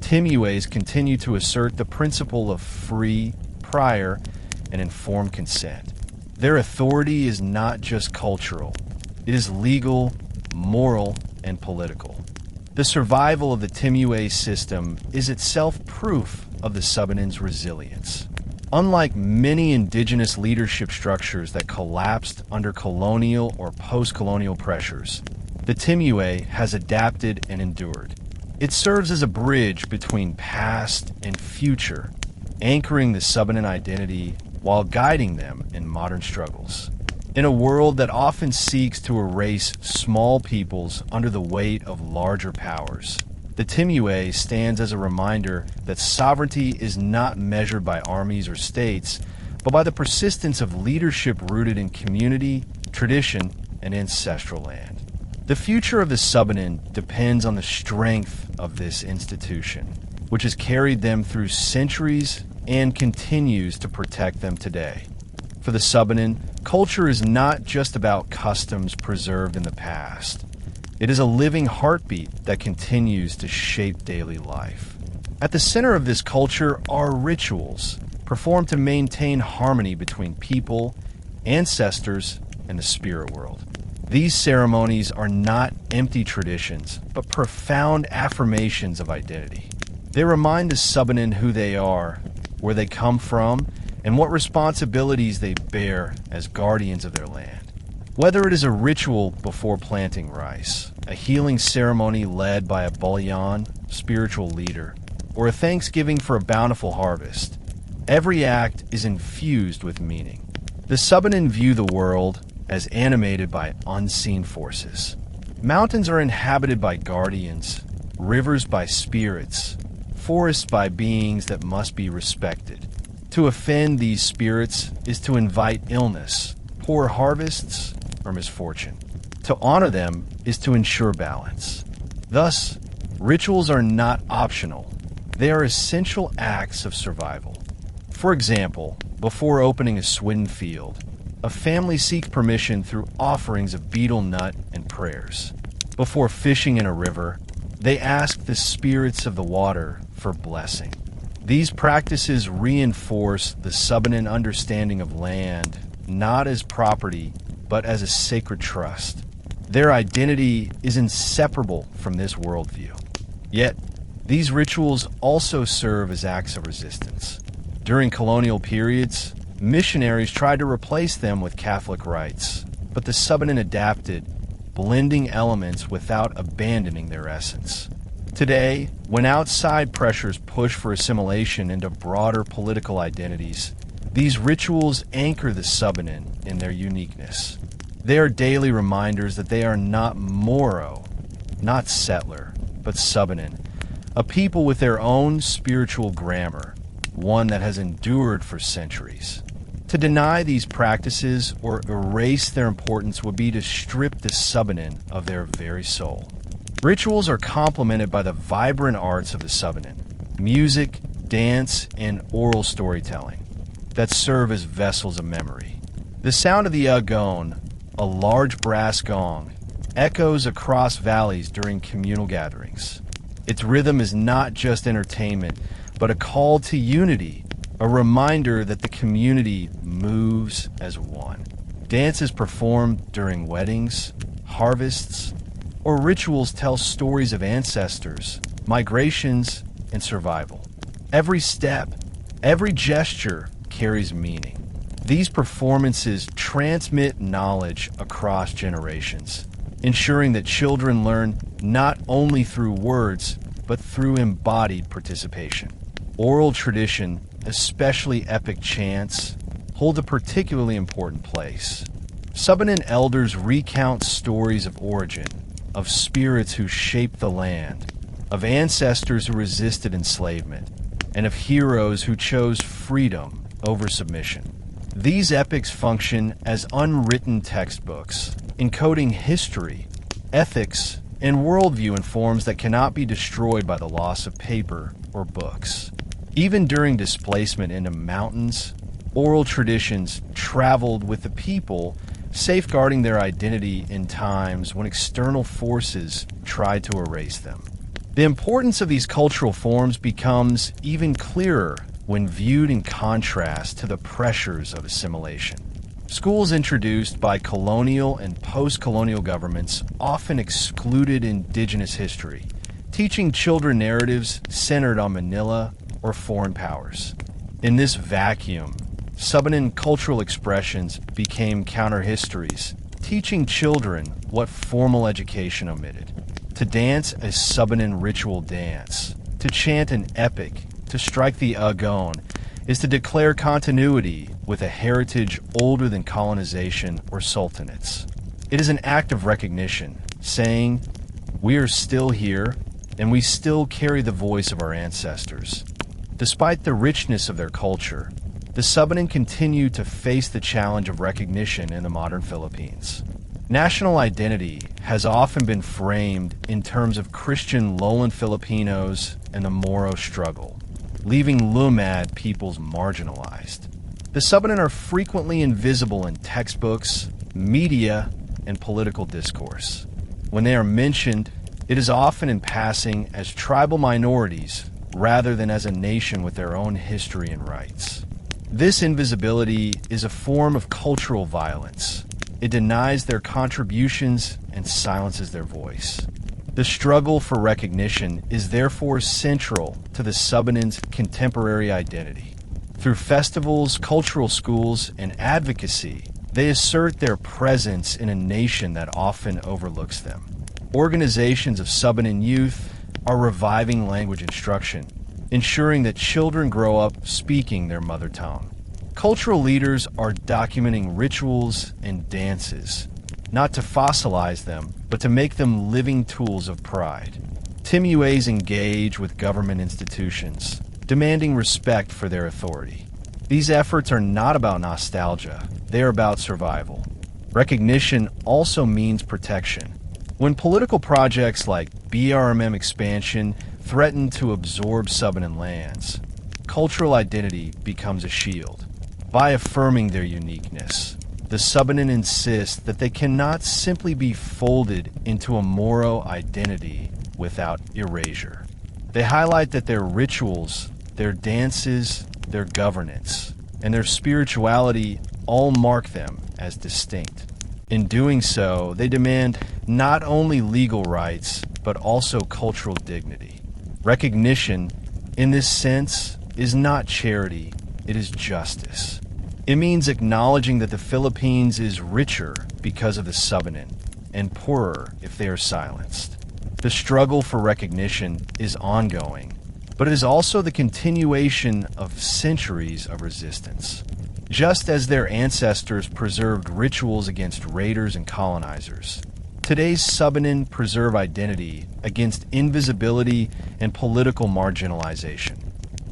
timuays continue to assert the principle of free, prior, and informed consent. Their authority is not just cultural, it is legal, moral, and political. The survival of the timuay system is itself proof of the Subanen's resilience. Unlike many indigenous leadership structures that collapsed under colonial or post-colonial pressures, the timuay has adapted and endured. It serves as a bridge between past and future, anchoring the Subanen identity while guiding them in modern struggles. In a world that often seeks to erase small peoples under the weight of larger powers, the timuay stands as a reminder that sovereignty is not measured by armies or states, but by the persistence of leadership rooted in community, tradition, and ancestral land. The future of the Subanen depends on the strength of this institution, which has carried them through centuries and continues to protect them today. For the Subanen, culture is not just about customs preserved in the past. It is a living heartbeat that continues to shape daily life. At the center of this culture are rituals, performed to maintain harmony between people, ancestors, and the spirit world. These ceremonies are not empty traditions, but profound affirmations of identity. They remind the Subanen who they are, where they come from, and what responsibilities they bear as guardians of their land. Whether it is a ritual before planting rice, a healing ceremony led by a bullion, spiritual leader, or a thanksgiving for a bountiful harvest, every act is infused with meaning. The Subanen view the world as animated by unseen forces. Mountains are inhabited by guardians, rivers by spirits, forests by beings that must be respected. To offend these spirits is to invite illness, poor harvests, or misfortune. To honor them is to ensure balance. Thus, rituals are not optional. They are essential acts of survival. For example, before opening a swidden field, a family seeks permission through offerings of betel nut and prayers. Before fishing in a river, they ask the spirits of the water for blessing. These practices reinforce the Subanen understanding of land not as property, but as a sacred trust. Their identity is inseparable from this worldview. Yet, these rituals also serve as acts of resistance. During colonial periods, missionaries tried to replace them with Catholic rites, but the Subanen adapted, blending elements without abandoning their essence. Today, when outside pressures push for assimilation into broader political identities, these rituals anchor the Subanen in their uniqueness. They are daily reminders that they are not Moro, not settler, but Subanen, a people with their own spiritual grammar, one that has endured for centuries. To deny these practices or erase their importance would be to strip the Subanen of their very soul. Rituals are complemented by the vibrant arts of the Subanen, music, dance, and oral storytelling that serve as vessels of memory. The sound of the agon, a large brass gong, echoes across valleys during communal gatherings. Its rhythm is not just entertainment, but a call to unity, a reminder that the community moves as one. Dance is performed during weddings, harvests, or rituals tell stories of ancestors, migrations, and survival. Every step, every gesture carries meaning. These performances transmit knowledge across generations, ensuring that children learn not only through words, but through embodied participation. Oral tradition, especially epic chants, hold a particularly important place. Subanen elders recount stories of origin, of spirits who shaped the land, of ancestors who resisted enslavement, and of heroes who chose freedom over submission. These epics function as unwritten textbooks, encoding history, ethics, and worldview in forms that cannot be destroyed by the loss of paper or books. Even during displacement into mountains, oral traditions traveled with the people, safeguarding their identity in times when external forces tried to erase them. The importance of these cultural forms becomes even clearer when viewed in contrast to the pressures of assimilation. Schools introduced by colonial and post-colonial governments often excluded indigenous history, teaching children narratives centered on Manila or foreign powers. In this vacuum, Subanen cultural expressions became counter-histories, teaching children what formal education omitted. To dance a Subanen ritual dance, to chant an epic, to strike the agon, is to declare continuity with a heritage older than colonization or sultanates. It is an act of recognition, saying, we are still here, and we still carry the voice of our ancestors. Despite the richness of their culture, the Subanen continue to face the challenge of recognition in the modern Philippines. National identity has often been framed in terms of Christian lowland Filipinos and the Moro struggle, leaving Lumad peoples marginalized. The Subanen are frequently invisible in textbooks, media, and political discourse. When they are mentioned, it is often in passing as tribal minorities rather than as a nation with their own history and rights. This invisibility is a form of cultural violence. It denies their contributions and silences their voice. The struggle for recognition is therefore central to the Subanen's contemporary identity. Through festivals, cultural schools, and advocacy, they assert their presence in a nation that often overlooks them. Organizations of Subanen youth are reviving language instruction, ensuring that children grow up speaking their mother tongue. Cultural leaders are documenting rituals and dances, not to fossilize them, but to make them living tools of pride. Timuays engage with government institutions, demanding respect for their authority. These efforts are not about nostalgia, they are about survival. Recognition also means protection. When political projects like BARMM expansion threaten to absorb Subanen lands, cultural identity becomes a shield. By affirming their uniqueness, the Subanen insist that they cannot simply be folded into a Moro identity without erasure. They highlight that their rituals, their dances, their governance, and their spirituality all mark them as distinct. In doing so, they demand not only legal rights, but also cultural dignity. Recognition, in this sense, is not charity, it is justice. It means acknowledging that the Philippines is richer because of the Subanen, and poorer if they are silenced. The struggle for recognition is ongoing, but it is also the continuation of centuries of resistance. Just as their ancestors preserved rituals against raiders and colonizers, today's Subanen preserve identity against invisibility and political marginalization.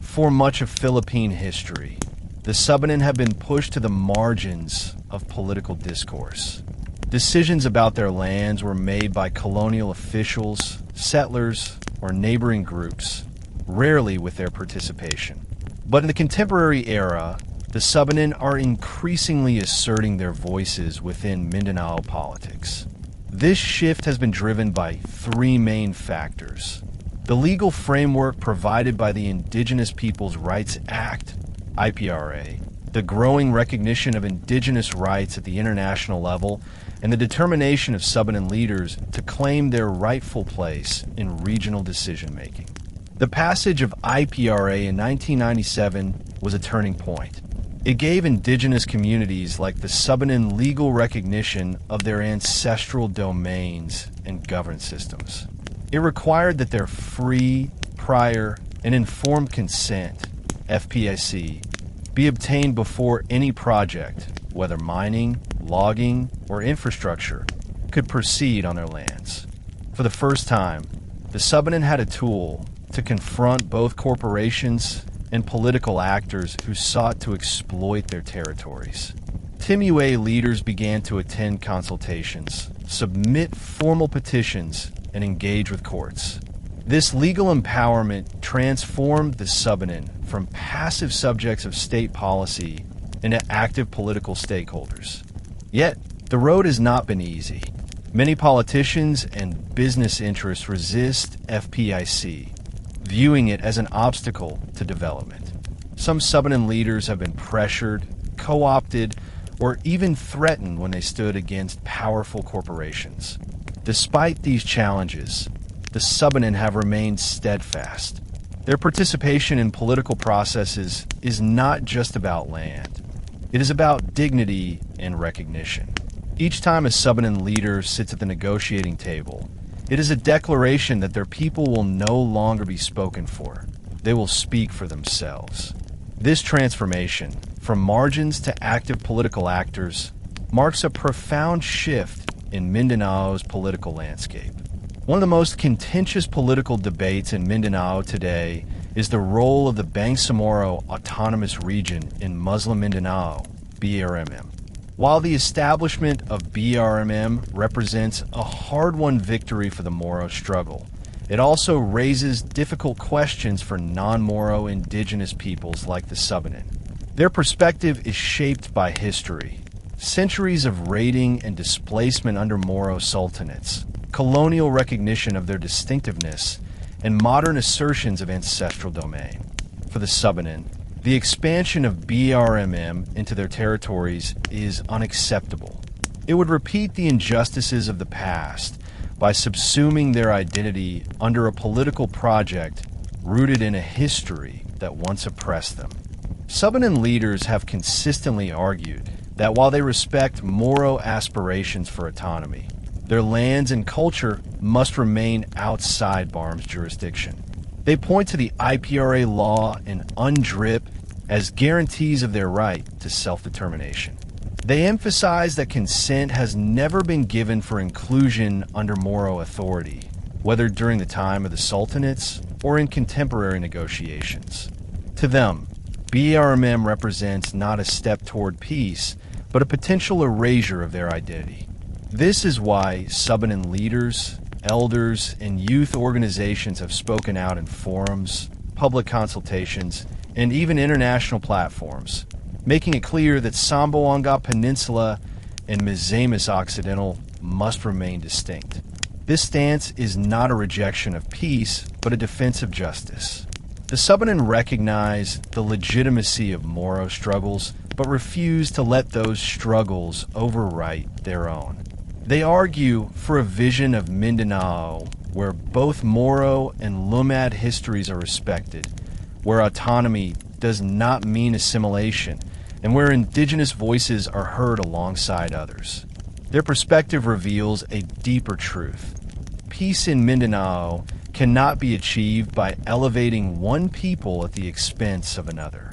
For much of Philippine history, the Subanen have been pushed to the margins of political discourse. Decisions about their lands were made by colonial officials, settlers, or neighboring groups, rarely with their participation. But in the contemporary era, the Subanen are increasingly asserting their voices within Mindanao politics. This shift has been driven by three main factors: the legal framework provided by the Indigenous Peoples' Rights Act, IPRA, the growing recognition of indigenous rights at the international level, and the determination of Subanen leaders to claim their rightful place in regional decision-making. The passage of IPRA in 1997 was a turning point. It gave indigenous communities like the Subanen legal recognition of their ancestral domains and governance systems. It required that their free, prior, and informed consent, FPIC, be obtained before any project, whether mining, logging, or infrastructure, could proceed on their lands. For the first time, the Subanen had a tool to confront both corporations and political actors who sought to exploit their territories. Timuay leaders began to attend consultations, submit formal petitions, and engage with courts. This legal empowerment transformed the Subanen from passive subjects of state policy into active political stakeholders. Yet, the road has not been easy. Many politicians and business interests resist FPIC, viewing it as an obstacle to development. Some Subanen leaders have been pressured, co-opted, or even threatened when they stood against powerful corporations. Despite these challenges, the Subanen have remained steadfast. Their participation in political processes is not just about land. It is about dignity and recognition. Each time a Subanen leader sits at the negotiating table, it is a declaration that their people will no longer be spoken for. They will speak for themselves. This transformation, from margins to active political actors, marks a profound shift in Mindanao's political landscape. One of the most contentious political debates in Mindanao today is the role of the Bangsamoro Autonomous Region in Muslim Mindanao, BARMM. While the establishment of BARMM represents a hard-won victory for the Moro struggle, it also raises difficult questions for non-Moro indigenous peoples like the Subanen. Their perspective is shaped by history, centuries of raiding and displacement under Moro Sultanates, colonial recognition of their distinctiveness, and modern assertions of ancestral domain. For the Subanen, the expansion of BARMM into their territories is unacceptable. It would repeat the injustices of the past by subsuming their identity under a political project rooted in a history that once oppressed them. Subanen leaders have consistently argued that while they respect Moro aspirations for autonomy, their lands and culture must remain outside BARMM's jurisdiction. They point to the IPRA law and UNDRIP as guarantees of their right to self-determination. They emphasize that consent has never been given for inclusion under Moro authority, whether during the time of the Sultanates or in contemporary negotiations. To them, BARMM represents not a step toward peace, but a potential erasure of their identity. This is why Subanen leaders, elders, and youth organizations have spoken out in forums, public consultations, and even international platforms, making it clear that Zamboanga Peninsula and Misamis Occidental must remain distinct. This stance is not a rejection of peace, but a defense of justice. The Subanen recognize the legitimacy of Moro struggles, but refuse to let those struggles overwrite their own. They argue for a vision of Mindanao where both Moro and Lumad histories are respected, where autonomy does not mean assimilation, and where indigenous voices are heard alongside others. Their perspective reveals a deeper truth. Peace in Mindanao cannot be achieved by elevating one people at the expense of another.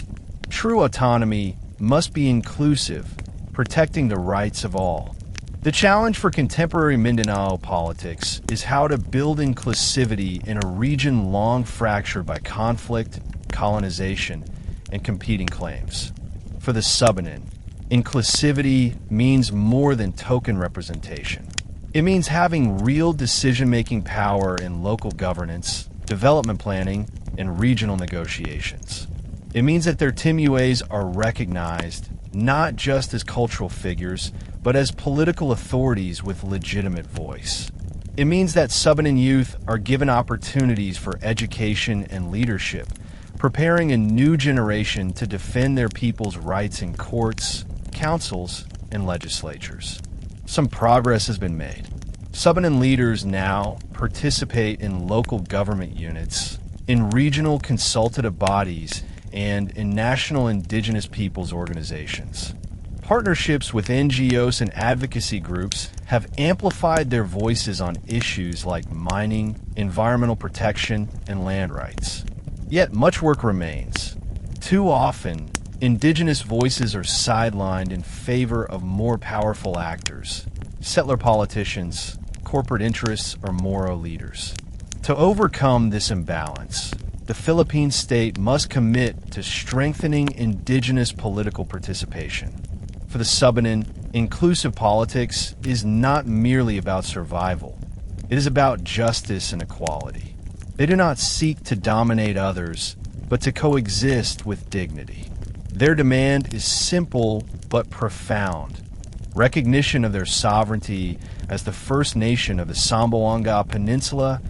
True autonomy must be inclusive, protecting the rights of all. The challenge for contemporary Mindanao politics is how to build inclusivity in a region long fractured by conflict, colonization, and competing claims. For the Subanen, inclusivity means more than token representation. It means having real decision-making power in local governance, development planning, and regional negotiations. It means that their timuays are recognized not just as cultural figures, but as political authorities with legitimate voice. It means that Subanen youth are given opportunities for education and leadership, preparing a new generation to defend their people's rights in courts, councils, and legislatures. Some progress has been made. Subanen leaders now participate in local government units, in regional consultative bodies, and in national indigenous peoples organizations. Partnerships with NGOs and advocacy groups have amplified their voices on issues like mining, environmental protection, and land rights. Yet much work remains. Too often, indigenous voices are sidelined in favor of more powerful actors, settler politicians, corporate interests, or Moro leaders. To overcome this imbalance, the Philippine state must commit to strengthening indigenous political participation. For the Subanen, inclusive politics is not merely about survival. It is about justice and equality. They do not seek to dominate others, but to coexist with dignity. Their demand is simple but profound. Recognition of their sovereignty as the first nation of the Zamboanga Peninsula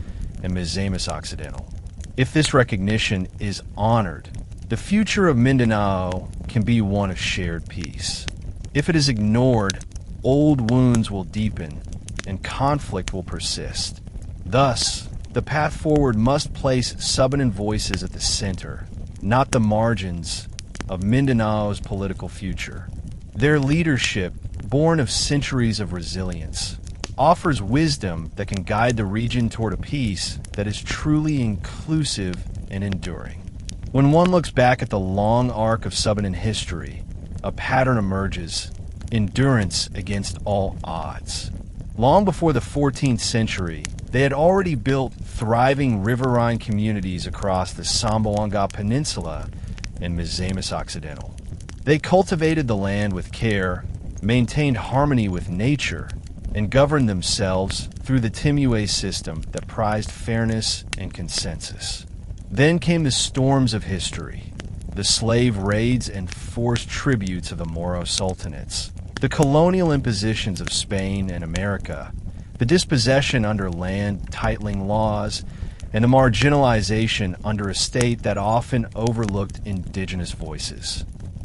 and Misamis Occidental. If this recognition is honored, the future of Mindanao can be one of shared peace. If it is ignored, old wounds will deepen and conflict will persist. Thus, the path forward must place Subanen voices at the center, not the margins, of Mindanao's political future. Their leadership, born of centuries of resilience, offers wisdom that can guide the region toward a peace that is truly inclusive and enduring. When one looks back at the long arc of Subanen history, a pattern emerges: endurance against all odds. Long before the 14th century, they had already built thriving riverine communities across the Zamboanga Peninsula and Misamis Occidental. They cultivated the land with care, maintained harmony with nature, and governed themselves through the timuay system that prized fairness and consensus. Then came the storms of history, the slave raids and forced tributes of the Moro Sultanates, the colonial impositions of Spain and America, the dispossession under land titling laws, and the marginalization under a state that often overlooked indigenous voices.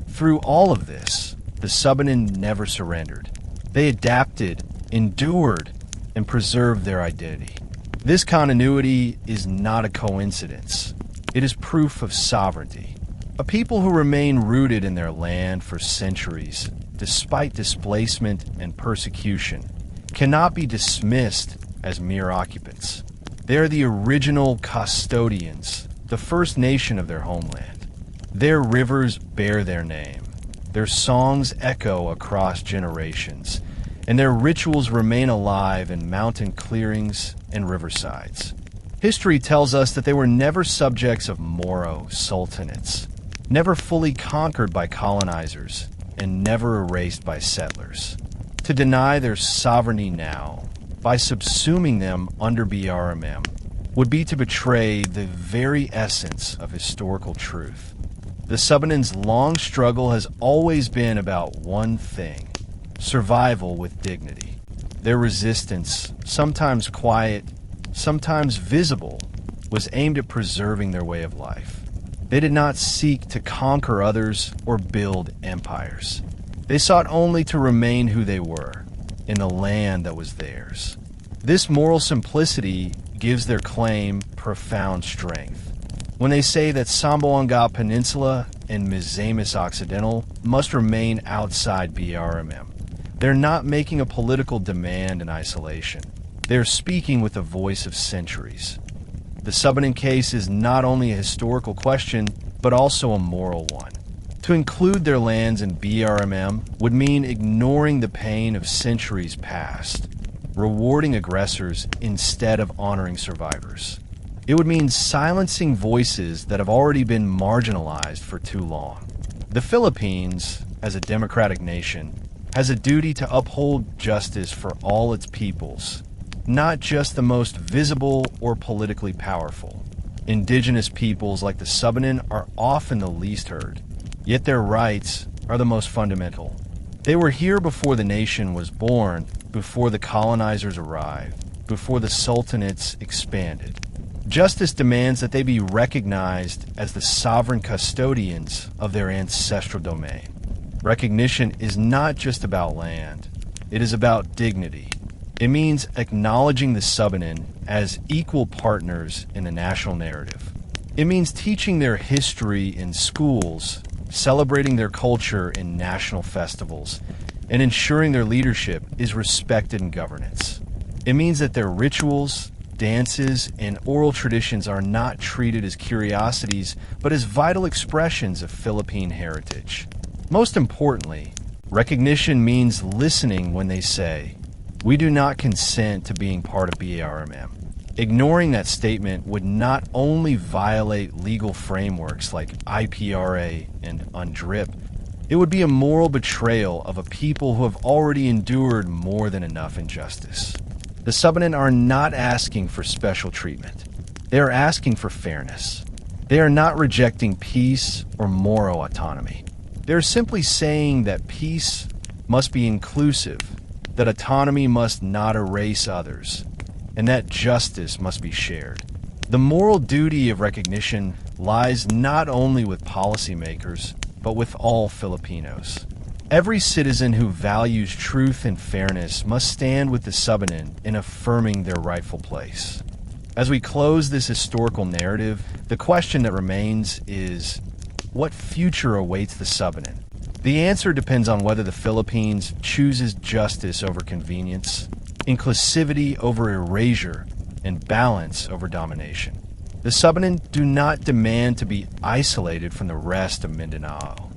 Through all of this, the Subanen never surrendered. They adapted, endured, and preserved their identity. This continuity is not a coincidence. It is proof of sovereignty. A people who remain rooted in their land for centuries, despite displacement and persecution, cannot be dismissed as mere occupants. They are the original custodians, the first nation of their homeland. Their rivers bear their name. Their songs echo across generations, and their rituals remain alive in mountain clearings and riversides. History tells us that they were never subjects of Moro Sultanates, never fully conquered by colonizers, and never erased by settlers. To deny their sovereignty now, by subsuming them under BARMM, would be to betray the very essence of historical truth. The Subanen's long struggle has always been about one thing: survival with dignity. Their resistance, sometimes quiet, sometimes visible, was aimed at preserving their way of life. They did not seek to conquer others or build empires. They sought only to remain who they were, in the land that was theirs. This moral simplicity gives their claim profound strength. When they say that Zamboanga Peninsula and Misamis Occidental must remain outside BARMM, they're not making a political demand in isolation. They're speaking with the voice of centuries. The Subanen case is not only a historical question, but also a moral one. To include their lands in BARMM would mean ignoring the pain of centuries past, rewarding aggressors instead of honoring survivors. It would mean silencing voices that have already been marginalized for too long. The Philippines, as a democratic nation, has a duty to uphold justice for all its peoples, not just the most visible or politically powerful. Indigenous peoples like the Subanen are often the least heard, yet their rights are the most fundamental. They were here before the nation was born, before the colonizers arrived, before the sultanates expanded. Justice demands that they be recognized as the sovereign custodians of their ancestral domain. Recognition is not just about land, it is about dignity. It means acknowledging the Subanen as equal partners in the national narrative. It means teaching their history in schools, celebrating their culture in national festivals, and ensuring their leadership is respected in governance. It means that their rituals, dances, and oral traditions are not treated as curiosities, but as vital expressions of Philippine heritage. Most importantly, recognition means listening when they say, "We do not consent to being part of BARMM." Ignoring that statement would not only violate legal frameworks like IPRA and UNDRIP, it would be a moral betrayal of a people who have already endured more than enough injustice. The Subanen are not asking for special treatment. They are asking for fairness. They are not rejecting peace or Moro autonomy. They are simply saying that peace must be inclusive, that autonomy must not erase others, and that justice must be shared. The moral duty of recognition lies not only with policymakers, but with all Filipinos. Every citizen who values truth and fairness must stand with the Subanen in affirming their rightful place. As we close this historical narrative, the question that remains is, what future awaits the Subanen? The answer depends on whether the Philippines chooses justice over convenience, inclusivity over erasure, and balance over domination. The Subanen do not demand to be isolated from the rest of Mindanao.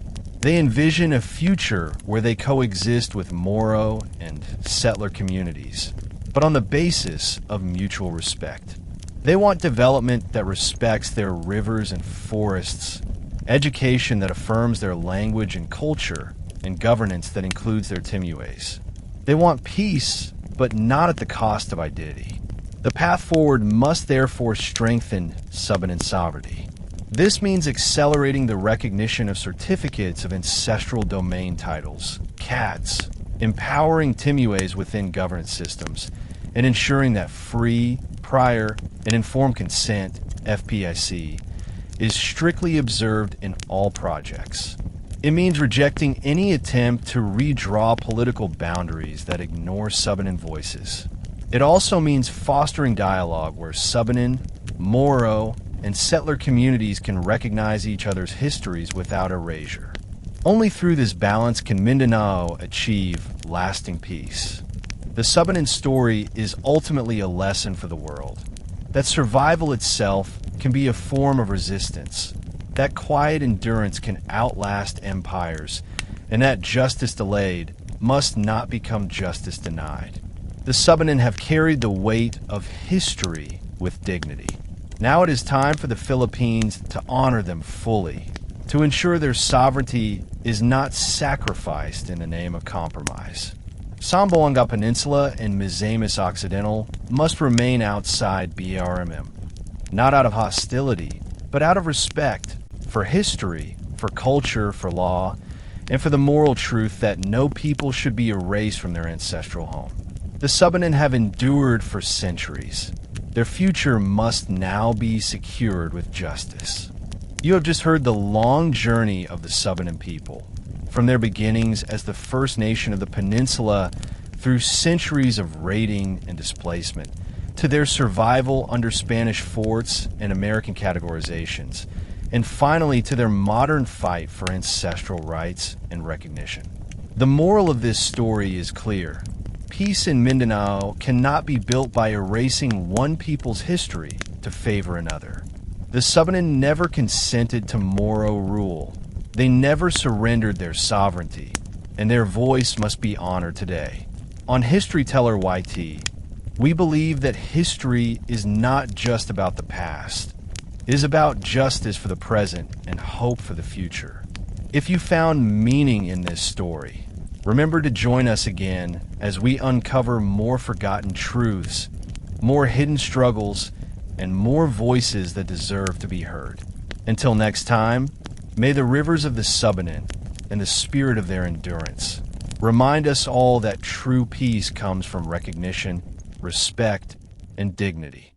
They envision a future where they coexist with Moro and settler communities, but on the basis of mutual respect. They want development that respects their rivers and forests, education that affirms their language and culture, and governance that includes their timuays. They want peace, but not at the cost of identity. The path forward must therefore strengthen Subanen sovereignty. This means accelerating the recognition of certificates of ancestral domain titles, CATs, empowering timuays within governance systems, and ensuring that free, prior, and informed consent, FPIC, is strictly observed in all projects. It means rejecting any attempt to redraw political boundaries that ignore Subanen voices. It also means fostering dialogue where Subanen, Moro, and settler communities can recognize each other's histories without erasure. Only through this balance can Mindanao achieve lasting peace. The Subanen story is ultimately a lesson for the world, that survival itself can be a form of resistance, that quiet endurance can outlast empires, and that justice delayed must not become justice denied. The Subanen have carried the weight of history with dignity. Now it is time for the Philippines to honor them fully, to ensure their sovereignty is not sacrificed in the name of compromise. Zamboanga Peninsula and Misamis Occidental must remain outside BARMM, not out of hostility, but out of respect for history, for culture, for law, and for the moral truth that no people should be erased from their ancestral home. The Subanen have endured for centuries. Their future must now be secured with justice. You have just heard the long journey of the Subanen people, from their beginnings as the first nation of the peninsula through centuries of raiding and displacement, to their survival under Spanish forts and American categorizations, and finally to their modern fight for ancestral rights and recognition. The moral of this story is clear. Peace in Mindanao cannot be built by erasing one people's history to favor another. The Subanen never consented to Moro rule. They never surrendered their sovereignty, and their voice must be honored today. On History Teller YT, we believe that history is not just about the past. It is about justice for the present and hope for the future. If you found meaning in this story, remember to join us again as we uncover more forgotten truths, more hidden struggles, and more voices that deserve to be heard. Until next time, may the rivers of the Subanen and the spirit of their endurance remind us all that true peace comes from recognition, respect, and dignity.